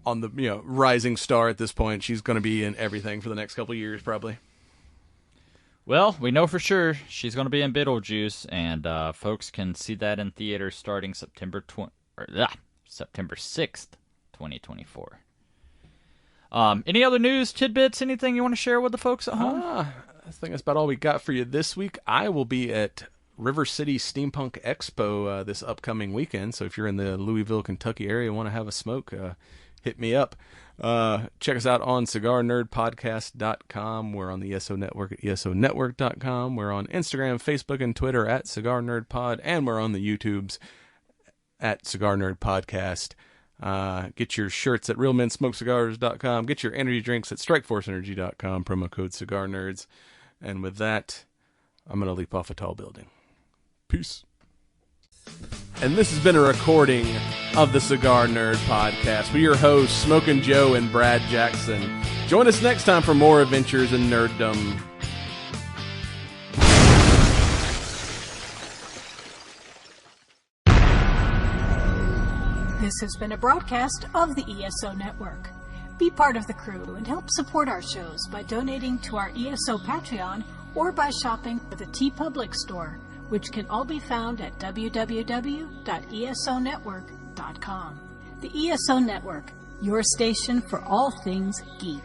on the rising star at this point. She's going to be in everything for the next couple of years, probably. Well, we know for sure she's going to be in Beetlejuice, and folks can see that in theaters starting September 6th, 2024. Any other news, tidbits, anything you want to share with the folks at home? I think that's about all we got for you this week. I will be at River City Steampunk Expo this upcoming weekend, so if you're in the Louisville, Kentucky area and want to have a smoke, hit me up. Check us out on cigarnerdpodcast.com. We're on the ESO Network at esonetwork.com. We're on Instagram, Facebook, and Twitter at Cigar Nerd Pod, and we're on the YouTubes at Cigar Nerd Podcast. Get your shirts at realmensmokecigars.com. Get your energy drinks at strikeforceenergy.com. Promo code Cigar Nerds. And with that, I'm going to leap off a tall building. Peace. And this has been a recording of the Cigar Nerd Podcast with your hosts, Smokin' Joe and Brad Jackson. Join us next time for more adventures in nerddom. This has been a broadcast of the ESO Network. Be part of the crew and help support our shows by donating to our ESO Patreon or by shopping at the TeePublic store, which can all be found at www.esonetwork.com. The ESO Network, your station for all things geek.